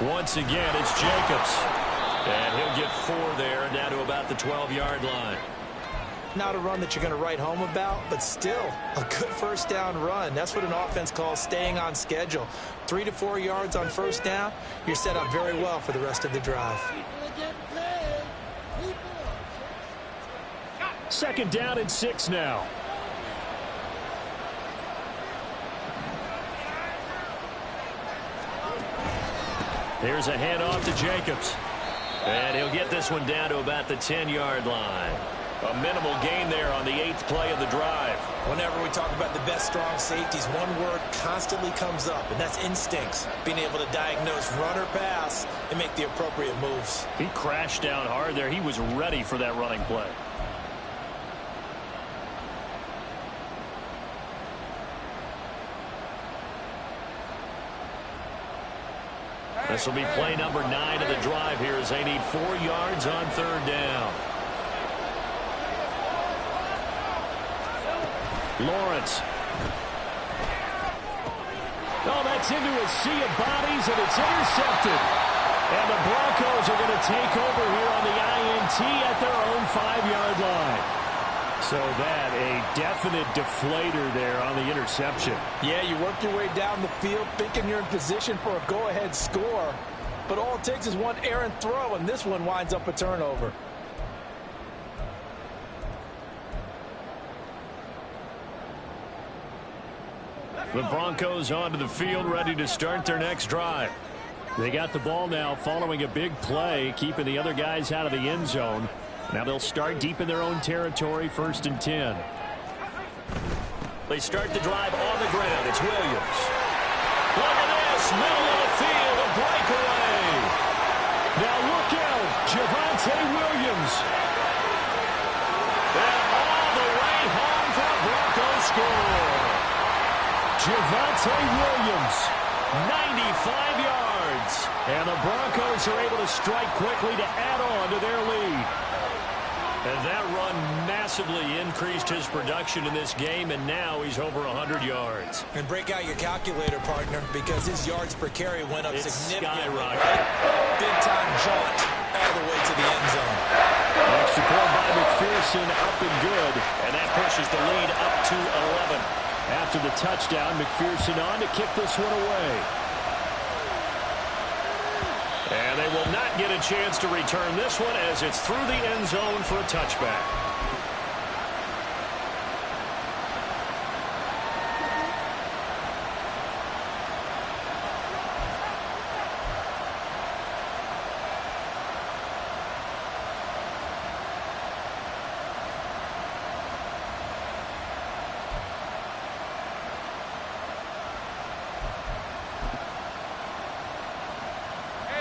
Once again, it's Jacobs. And he'll get 4 there and down to about the 12-yard line. Not a run that you're going to write home about, but still a good 1st down run. That's what an offense calls staying on schedule. 3 to 4 yards on 1st down, you're set up very well for the rest of the drive. 2nd down and 6 now. Here's a handoff to Jacobs. And he'll get this one down to about the 10-yard line. A minimal gain there on the 8th play of the drive. Whenever we talk about the best strong safeties, one word constantly comes up, and that's instincts. Being able to diagnose run or pass and make the appropriate moves. He crashed down hard there. He was ready for that running play. This will be play number 9 of the drive here as they need 4 yards on 3rd down. Lawrence. Oh, that's into a sea of bodies, and it's intercepted. And the Broncos are going to take over here on the INT at their own 5-yard line. So that, a definite deflator there on the interception. Yeah, you work your way down the field thinking you're in position for a go-ahead score. But all it takes is one errant throw, and this one winds up a turnover. The Broncos onto the field, ready to start their next drive. They got the ball now following a big play, keeping the other guys out of the end zone. Now they'll start deep in their own territory, 1st and 10. They start the drive on the ground. It's Williams. Look at this, middle of the field, a breakaway. Now look out, Javonte Williams. And all the way home for a Broncos score. Javonte Williams, 95 yards. And the Broncos are able to strike quickly to add on to their lead. And that run massively increased his production in this game, and now he's over 100 yards. And break out your calculator, partner, because his yards per carry went up significantly. Skyrocketed. Big-time jaunt all the way to the end zone. Extra point by McPherson, up and good. And that pushes the lead up to 11. After the touchdown, McPherson on to kick this one away. And they will not get a chance to return this one as it's through the end zone for a touchback.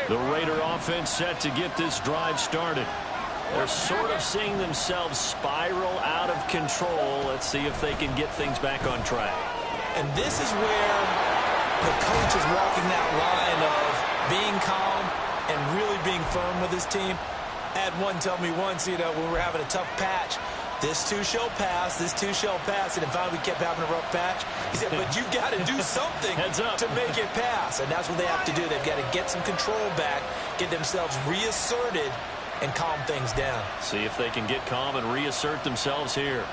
The Raider offense set to get this drive started. They're sort of seeing themselves spiral out of control. Let's see if they can get things back on track. And this is where the coach is walking that line of being calm and really being firm with his team. I had one tell me once, when we were having a tough patch, this too shall pass, this too shall pass, and finally we kept having a rough patch. He said, but you've got to do something to make it pass, and that's what they have to do. They've got to get some control back, get themselves reasserted, and calm things down. See if they can get calm and reassert themselves here.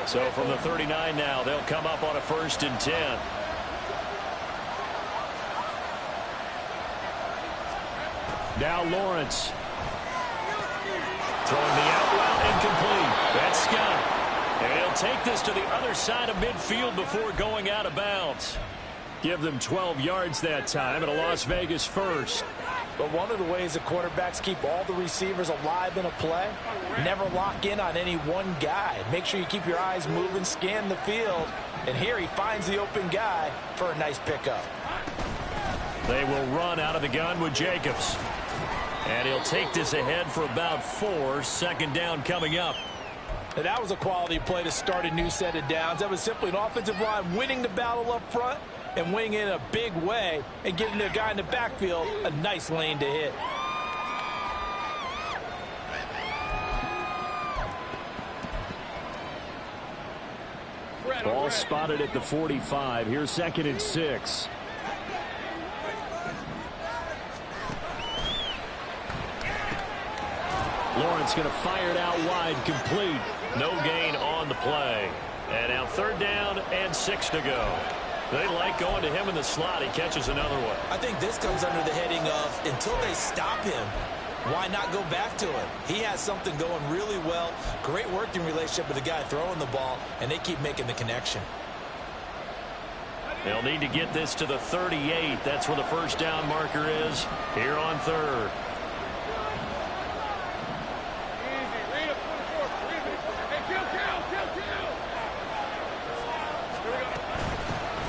So from the 39 now, they'll come up on a 1st and 10. Now Lawrence. Throwing the out route incomplete. That's Scott. And he'll take this to the other side of midfield before going out of bounds. Give them 12 yards that time and a Las Vegas first. But one of the ways the quarterbacks keep all the receivers alive in a play, never lock in on any one guy. Make sure you keep your eyes moving, scan the field. And here he finds the open guy for a nice pickup. They will run out of the gun with Jacobs. And he'll take this ahead for about 4. 2nd down coming up. And that was a quality play to start a new set of downs. That was simply an offensive line winning the battle up front and winning it in a big way and giving the guy in the backfield a nice lane to hit. Ball spotted at the 45. Here's 2nd and 6. Lawrence going to fire it out wide, complete. No gain on the play. And now 3rd down and 6 to go. They like going to him in the slot. He catches another one. I think this comes under the heading of until they stop him, why not go back to him? He has something going really well. Great working relationship with the guy throwing the ball, and they keep making the connection. They'll need to get this to the 38. That's where the first down marker is here on third.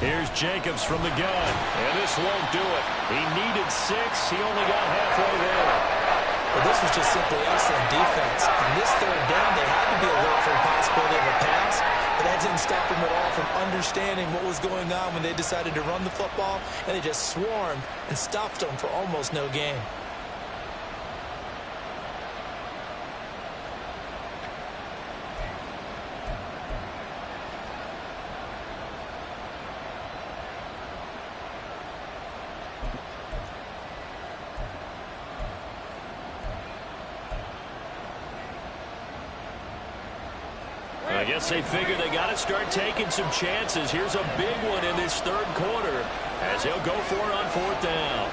Here's Jacobs from the gun, and this won't do it. He needed 6. He only got halfway there. Well, this was just simply excellent defense. On this third down, they had to be alert for the possibility of a pass, but that didn't stop them at all from understanding what was going on when they decided to run the football, and they just swarmed and stopped them for almost no gain. I guess they figure they got to start taking some chances. Here's a big one in this third quarter as he'll go for it on fourth down.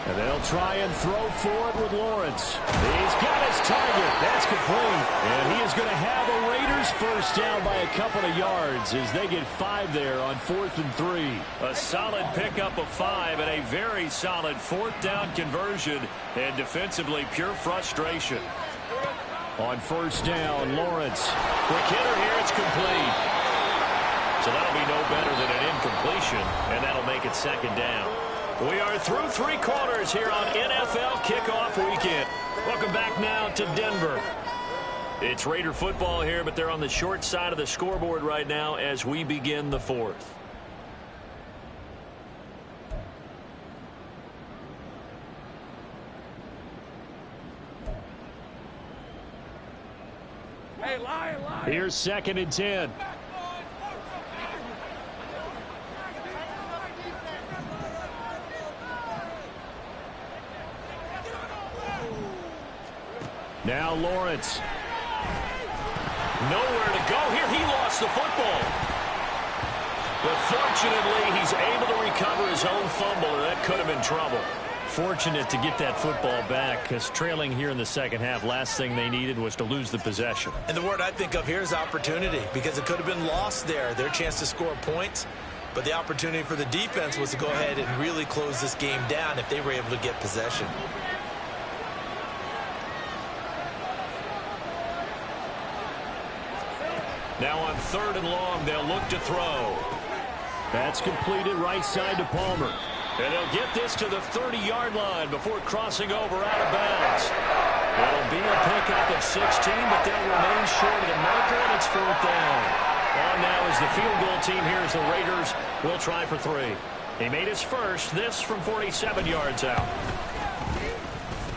And they'll try and throw forward with Lawrence. He's got his target. That's complete. And he is going to have a Raiders first down by a couple of yards as they get 5 there on 4th and 3. A solid pickup of 5 and a very solid fourth down conversion. And defensively, pure frustration. On first down, Lawrence. Quick hitter here, it's complete. So that'll be no better than an incompletion, and that'll make it second down. We are through 3 quarters here on NFL Kickoff Weekend. Welcome back now to Denver. It's Raider football here, but they're on the short side of the scoreboard right now as we begin the fourth. Here's 2nd and 10. Now Lawrence. Nowhere to go here. He lost the football. But fortunately, he's able to recover his own fumble, or that could have been trouble. Fortunate to get that football back, because trailing here in the second half, last thing they needed was to lose the possession. And the word I think of here is opportunity, because it could have been lost there, their chance to score points. But the opportunity for the defense was to go ahead and really close this game down if they were able to get possession. Now on 3rd and long, they'll look to throw. That's completed right side to Palmer. And they'll get this to the 30-yard line before crossing over out of bounds. It'll be a pickup of 16, but they'll remain short of the marker, and it's 4th down. On now is the field goal team here as the Raiders will try for 3. He made his first, this from 47 yards out.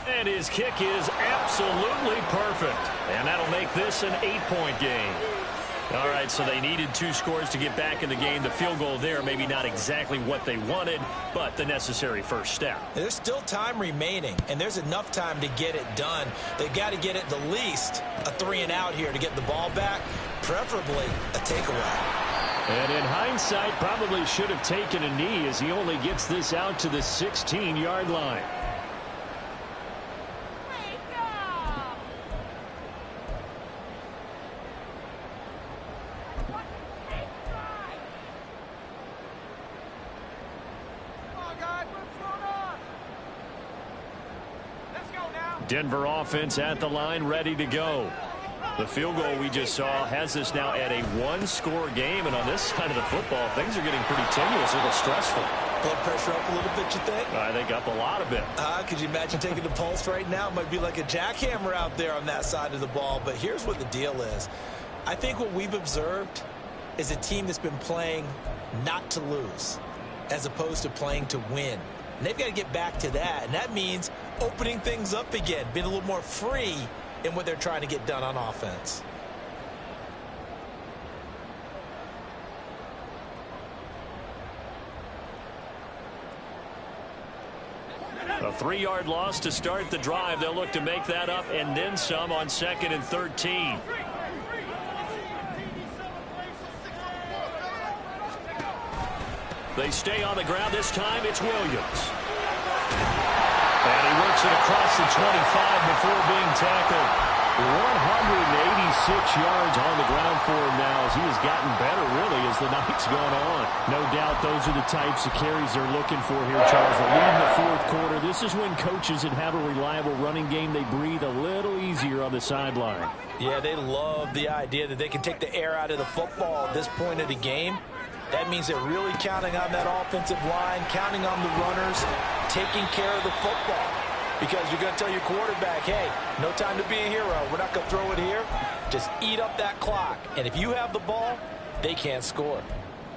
And his kick is absolutely perfect. And that'll make this an 8-point game. All right, so they needed 2 scores to get back in the game. The field goal there, maybe not exactly what they wanted, but the necessary first step. There's still time remaining, and there's enough time to get it done. They've got to get at the least a 3-and-out here to get the ball back, preferably a takeaway. And in hindsight, probably should have taken a knee as he only gets this out to the 16-yard line. Denver offense at the line, ready to go. The field goal we just saw has us now at a 1-score game, and on this side of the football, things are getting pretty tenuous, a little stressful. Blood pressure up a little bit, you think? I think up a lot of it. Could you imagine taking the pulse right now? It might be like a jackhammer out there on that side of the ball, but here's what the deal is. I think what we've observed is a team that's been playing not to lose as opposed to playing to win. And they've got to get back to that, and that means opening things up again, being a little more free in what they're trying to get done on offense. A 3-yard loss to start the drive. They'll look to make that up and then some on 2nd and 13. They stay on the ground. This time it's Williams. And he works it across the 25 before being tackled. 186 yards on the ground for him now as he has gotten better, really, as the night's gone on. No doubt those are the types of carries they're looking for here, Charles. The lead in the fourth quarter. This is when coaches that have a reliable running game, they breathe a little easier on the sideline. Yeah, they love the idea that they can take the air out of the football at this point of the game. That means they're really counting on that offensive line, counting on the runners, taking care of the football. Because you're going to tell your quarterback, hey, no time to be a hero. We're not going to throw it here. Just eat up that clock. And if you have the ball, they can't score.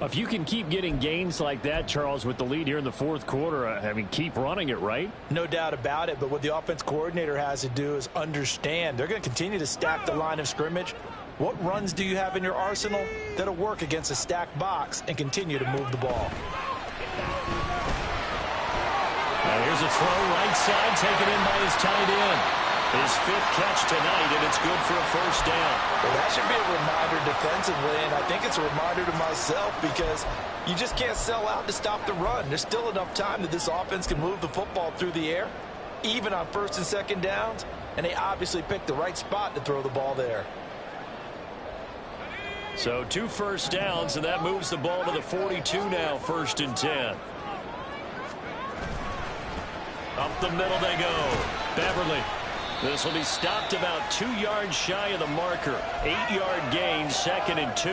If you can keep getting gains like that, Charles, with the lead here in the fourth quarter, I mean, keep running it, right? No doubt about it. But what the offense coordinator has to do is understand they're going to continue to stack the line of scrimmage. What runs do you have in your arsenal that'll work against a stacked box and continue to move the ball? Now here's a throw right side, taken in by his tight end. His fifth catch tonight, and it's good for a first down. Well, that should be a reminder defensively, and I think it's a reminder to myself because you just can't sell out to stop the run. There's still enough time that this offense can move the football through the air, even on first and second downs, and they obviously picked the right spot to throw the ball there. So 2 first downs, and that moves the ball to the 42 now, 1st and 10. Up the middle they go. Beverly. This will be stopped about 2 yards shy of the marker. 8-yard gain, 2nd and 2.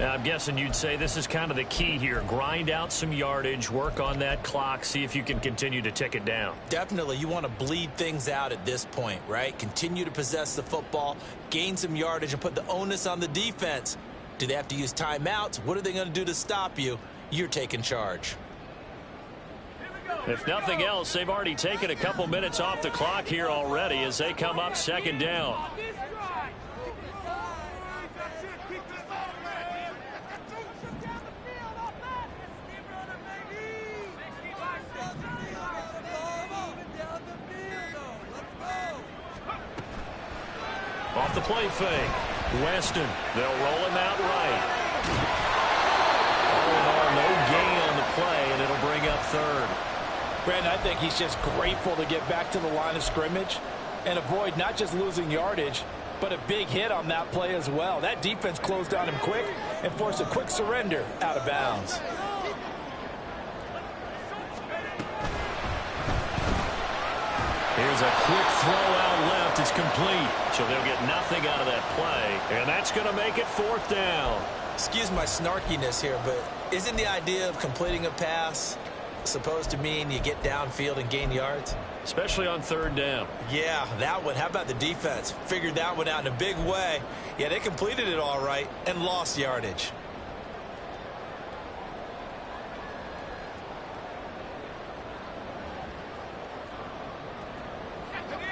Now, I'm guessing you'd say this is kind of the key here. Grind out some yardage, work on that clock, see if you can continue to tick it down. Definitely, you want to bleed things out at this point, right? Continue to possess the football, gain some yardage, and put the onus on the defense. Do they have to use timeouts? What are they going to do to stop you? You're taking charge. If nothing else, they've already taken a couple minutes off the clock here already as they come up 2nd down. Off the play fake. Weston. They'll roll him out right. All in all, no gain on the play, and it'll bring up 3rd. Brandon, I think he's just grateful to get back to the line of scrimmage and avoid not just losing yardage, but a big hit on that play as well. That defense closed on him quick and forced a quick surrender out of bounds. Here's a quick throw out left. It's complete. So they'll get nothing out of that play. And that's going to make it 4th down. Excuse my snarkiness here, but isn't the idea of completing a pass supposed to mean you get downfield and gain yards? Especially on 3rd down. Yeah, that one. How about the defense? Figured that one out in a big way. Yeah, they completed it all right and lost yardage.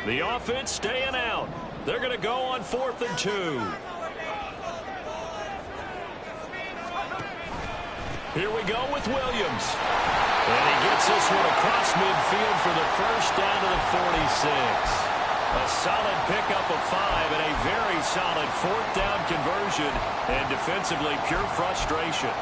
The offense staying out. They're going to go on 4th and 2. Here we go with Williams. And he gets this one across midfield for the first down to the 46. A solid pickup of 5 and a very solid 4th down conversion. And defensively, pure frustration.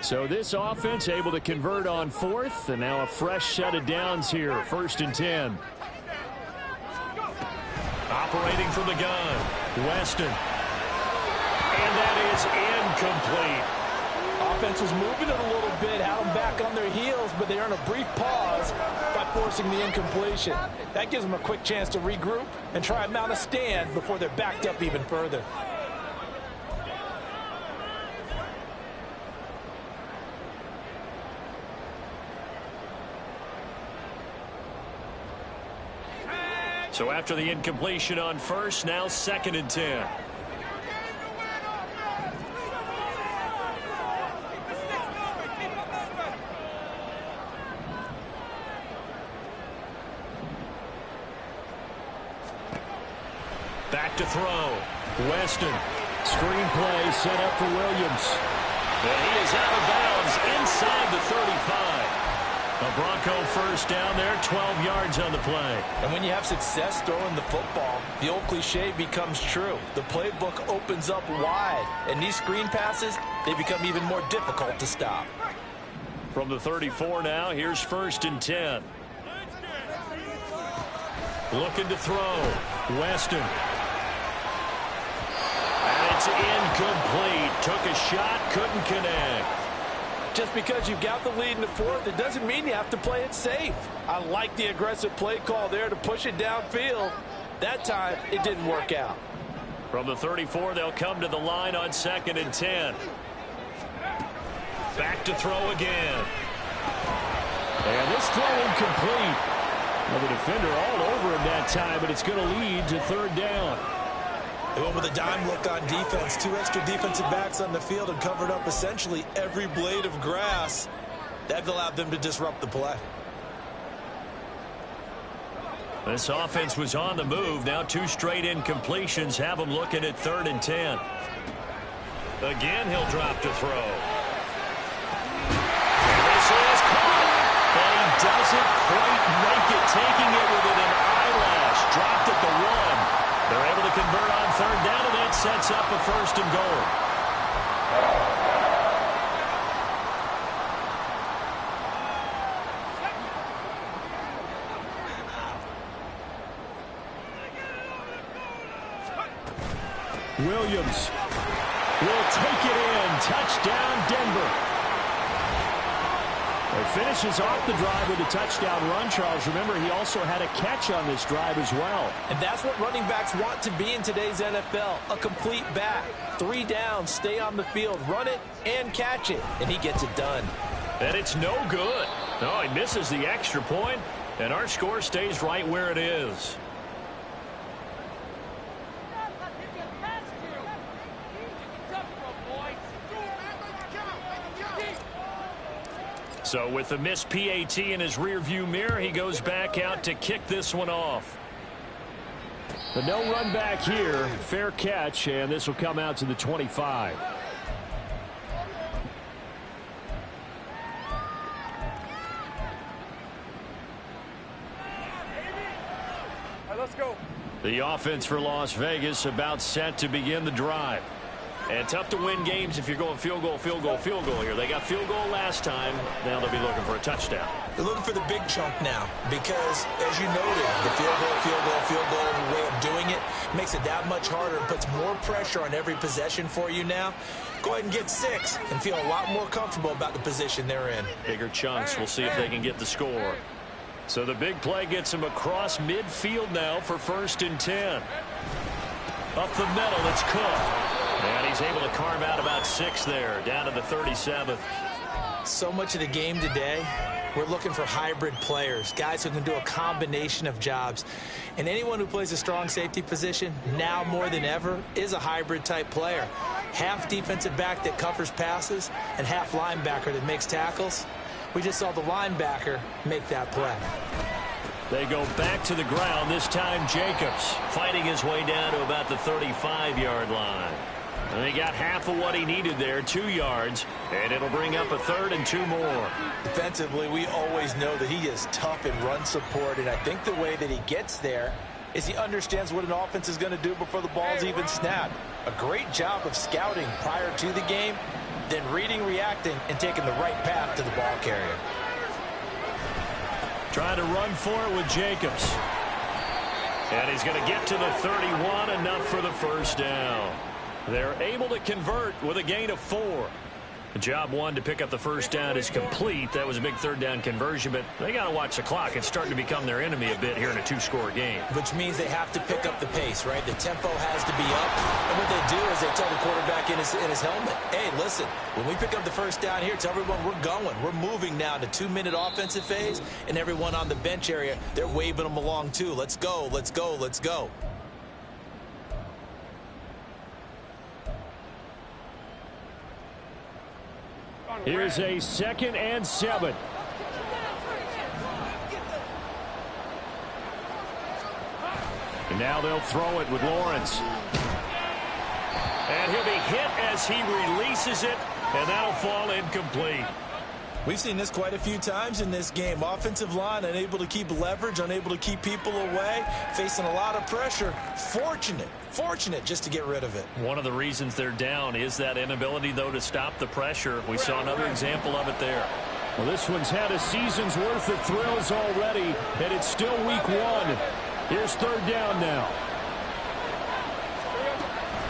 So this offense able to convert on 4th, and now a fresh set of downs here, 1st and 10. Operating from the gun, Weston. And that is incomplete. Offense was moving it a little bit, had them back on their heels, but they earn a brief pause by forcing the incompletion. That gives them a quick chance to regroup and try and mount a stand before they're backed up even further. So after the incompletion on 1st, now 2nd and 10. Back to throw. Weston. Screen play set up for Williams. And he is out of bounds inside the 35. A Bronco first down there, 12 yards on the play. And when you have success throwing the football, the old cliche becomes true. The playbook opens up wide, and these screen passes, they become even more difficult to stop. From the 34 now, here's 1st and 10. Looking to throw. Weston. And it's incomplete. Took a shot, couldn't connect. Just because you've got the lead in the fourth, it doesn't mean you have to play it safe. I like the aggressive play call there to push it downfield. That time, it didn't work out. From the 34, they'll come to the line on 2nd and 10. Back to throw again. And this throw incomplete. Well, the defender all over him that time, but it's going to lead to 3rd down. They went with a dime look on defense. 2 extra defensive backs on the field and covered up essentially every blade of grass. That allowed them to disrupt the play. This offense was on the move. Now 2 straight incompletions have them looking at 3rd and 10. Again, he'll drop to throw. And this is caught. And he doesn't quite make it, taking it within an eyelash. Dropped at the 1. They're able to convert on 3rd down, and that sets up a 1st and goal. Williams will take it in. Touchdown, Denver. It finishes off the drive with a touchdown run, Charles. Remember, he also had a catch on this drive as well. And that's what running backs want to be in today's NFL, a complete back. 3 downs, stay on the field, run it, and catch it. And he gets it done. And it's no good. No, he misses the extra point, and our score stays right where it is. So with the missed PAT in his rearview mirror, he goes back out to kick this one off. But no run back here. Fair catch, and this will come out to the 25. Let's go. The offense for Las Vegas about set to begin the drive. And tough to win games if you're going field goal, field goal, field goal here. They got field goal last time. Now they'll be looking for a touchdown. They're looking for the big chunk now because, as you noted, the field goal way of doing it makes it that much harder and puts more pressure on every possession for you now. Go ahead and get 6 and feel a lot more comfortable about the position they're in. Bigger chunks. We'll see if they can get the score. So the big play gets him across midfield now for 1st and 10. Up the middle, it's Cook. And he's able to carve out about 6 there, down to the 37th. So much of the game today, we're looking for hybrid players, guys who can do a combination of jobs. And anyone who plays a strong safety position, now more than ever, is a hybrid type player. Half defensive back that covers passes and half linebacker that makes tackles. We just saw the linebacker make that play. They go back to the ground, this time Jacobs, fighting his way down to about the 35-yard line. And he got half of what he needed there, 2 yards, and it'll bring up a 3rd and 2 more. Defensively, we always know that he is tough in run support, and I think the way that he gets there is he understands what an offense is going to do before the ball's even snapped. A great job of scouting prior to the game, then reading, reacting, and taking the right path to the ball carrier. Trying to run for it with Jacobs. And he's going to get to the 31, enough for the 1st down. They're able to convert with a gain of 4. Job 1 to pick up the 1st down is complete. That was a big 3rd down conversion, but they got to watch the clock. It's starting to become their enemy a bit here in a 2-score game. Which means they have to pick up the pace, right? The tempo has to be up. And what they do is they tell the quarterback in his helmet, hey, listen, when we pick up the 1st down here, tell everyone we're going. We're moving now to 2-minute offensive phase, and everyone on the bench area, they're waving them along too. Let's go, let's go, let's go. Here's a 2nd and 7. And now they'll throw it with Lawrence. And he'll be hit as he releases it, and that'll fall incomplete. We've seen this quite a few times in this game. Offensive line unable to keep leverage, unable to keep people away, facing a lot of pressure. Fortunate just to get rid of it. One of the reasons they're down is that inability, though, to stop the pressure. We saw another example of it there. Well, this one's had a season's worth of thrills already, and it's still week 1. Here's third down now.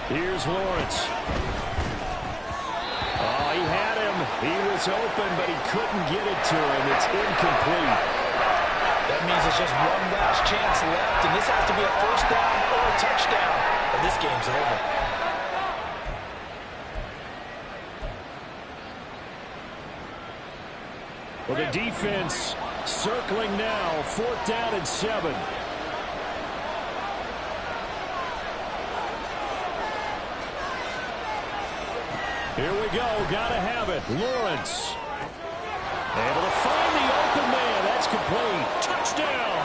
Here's Lawrence. Oh, he had him. He was open, but he couldn't get it to him. It's incomplete. That means it's just one last chance left, and this has to be a first down or a touchdown, or this game's over. Well, the defense circling now, 4th down and 7. Here we go. Gotta have it. Lawrence. Able to find the open man. That's complete. Touchdown.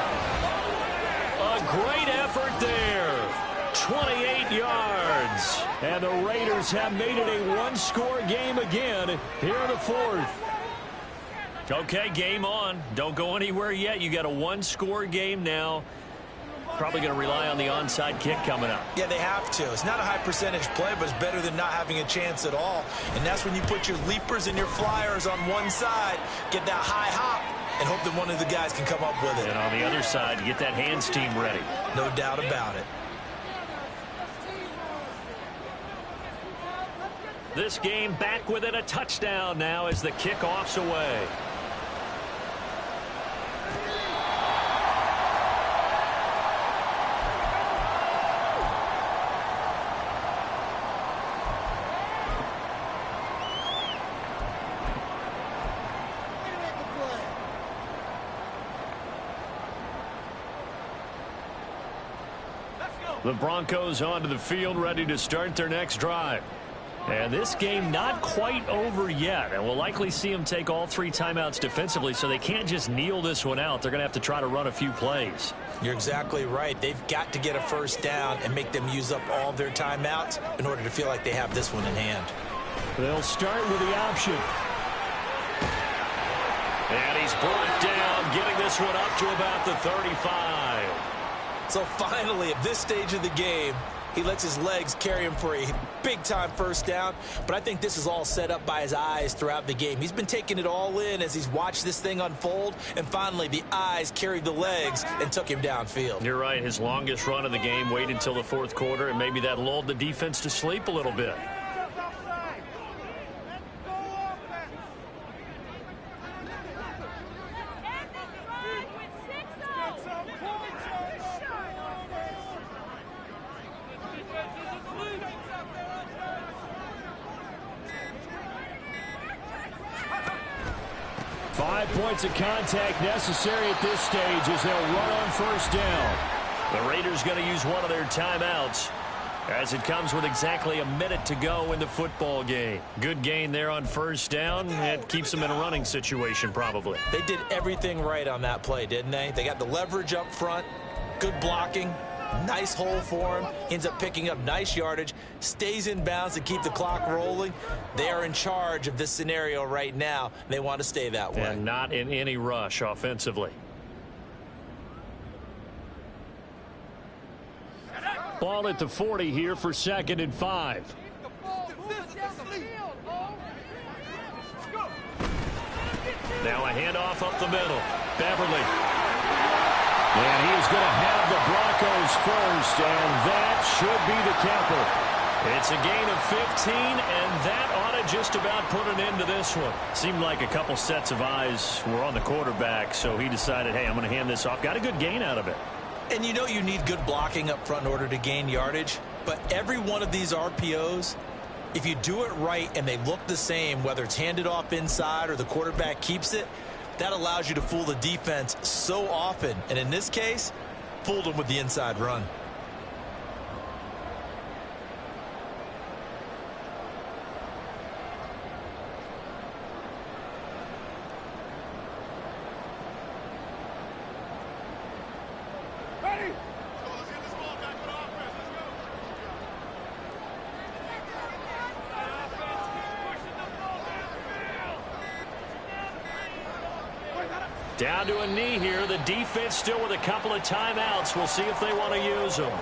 A great effort there. 28 yards. And the Raiders have made it a one-score game again here in the 4th. Okay, game on. Don't go anywhere yet. You got a one-score game now. Probably going to rely on the onside kick coming up. Yeah, they have to. It's not a high percentage play, but it's better than not having a chance at all. And that's when you put your leapers and your flyers on one side, get that high hop, and hope that one of the guys can come up with it. And on the other side, you get that hands team ready. No doubt about it. This game back within a touchdown now as the kickoff's away. The Broncos onto the field, ready to start their next drive. And this game not quite over yet. And we'll likely see them take all 3 timeouts defensively, so they can't just kneel this one out. They're going to have to try to run a few plays. You're exactly right. They've got to get a first down and make them use up all their timeouts in order to feel like they have this one in hand. They'll start with the option. And he's brought down, getting this one up to about the 35. So finally, at this stage of the game, he lets his legs carry him for a big-time first down. But I think this is all set up by his eyes throughout the game. He's been taking it all in as he's watched this thing unfold. And finally, the eyes carried the legs and took him downfield. You're right. His longest run of the game waited until the 4th quarter, and maybe that lulled the defense to sleep a little bit. Points of contact necessary at this stage as they'll run on first down. The Raiders going to use one of their timeouts as it comes with exactly a minute to go in the football game. Good gain there on first down. It keeps them in a running situation probably. They did everything right on that play, didn't they? They got the leverage up front, good blocking, nice hole for him. Ends up picking up nice yardage, stays in bounds to keep the clock rolling. They are in charge of this scenario right now. They want to stay that way. And not in any rush offensively. Ball at the 40 here for 2nd and 5. Now a handoff up the middle. Beverly. And he is going to have the Broncos first, and that should be the capper. It's a gain of 15, and that ought to just about put an end to this one. Seemed like a couple sets of eyes were on the quarterback, so he decided, hey, I'm going to hand this off. Got a good gain out of it. And you know you need good blocking up front in order to gain yardage, but every one of these RPOs, if you do it right and they look the same, whether it's handed off inside or the quarterback keeps it, that allows you to fool the defense so often. And in this case, fooled them with the inside run. Down to a knee here. The defense still with a couple of timeouts. We'll see if they want to use them.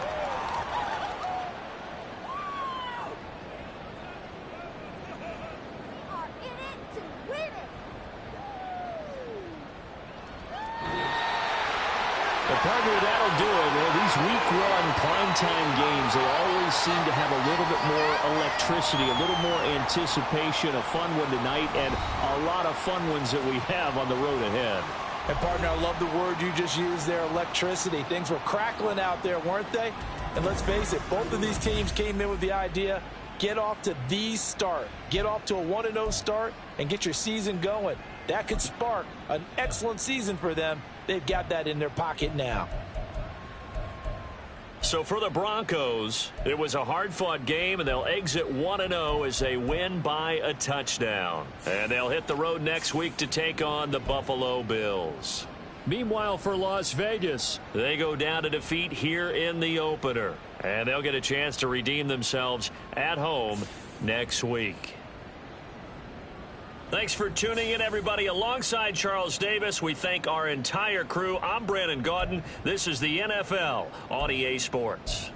Partner, that'll do it. Well, these week-one primetime games, they always seem to have a little bit more electricity, a little more anticipation, a fun one tonight, and a lot of fun ones that we have on the road ahead. And, partner, I love the word you just used there, electricity. Things were crackling out there, weren't they? And let's face it, both of these teams came in with the idea, get off to the start. Get off to a 1-0 start and get your season going. That could spark an excellent season for them. They've got that in their pocket now. So for the Broncos, it was a hard-fought game, and they'll exit 1-0 as they win by a touchdown. And they'll hit the road next week to take on the Buffalo Bills. Meanwhile, for Las Vegas, they go down to defeat here in the opener. And they'll get a chance to redeem themselves at home next week. Thanks for tuning in, everybody. Alongside Charles Davis, we thank our entire crew. I'm Brandon Gaudin. This is the NFL on EA Sports.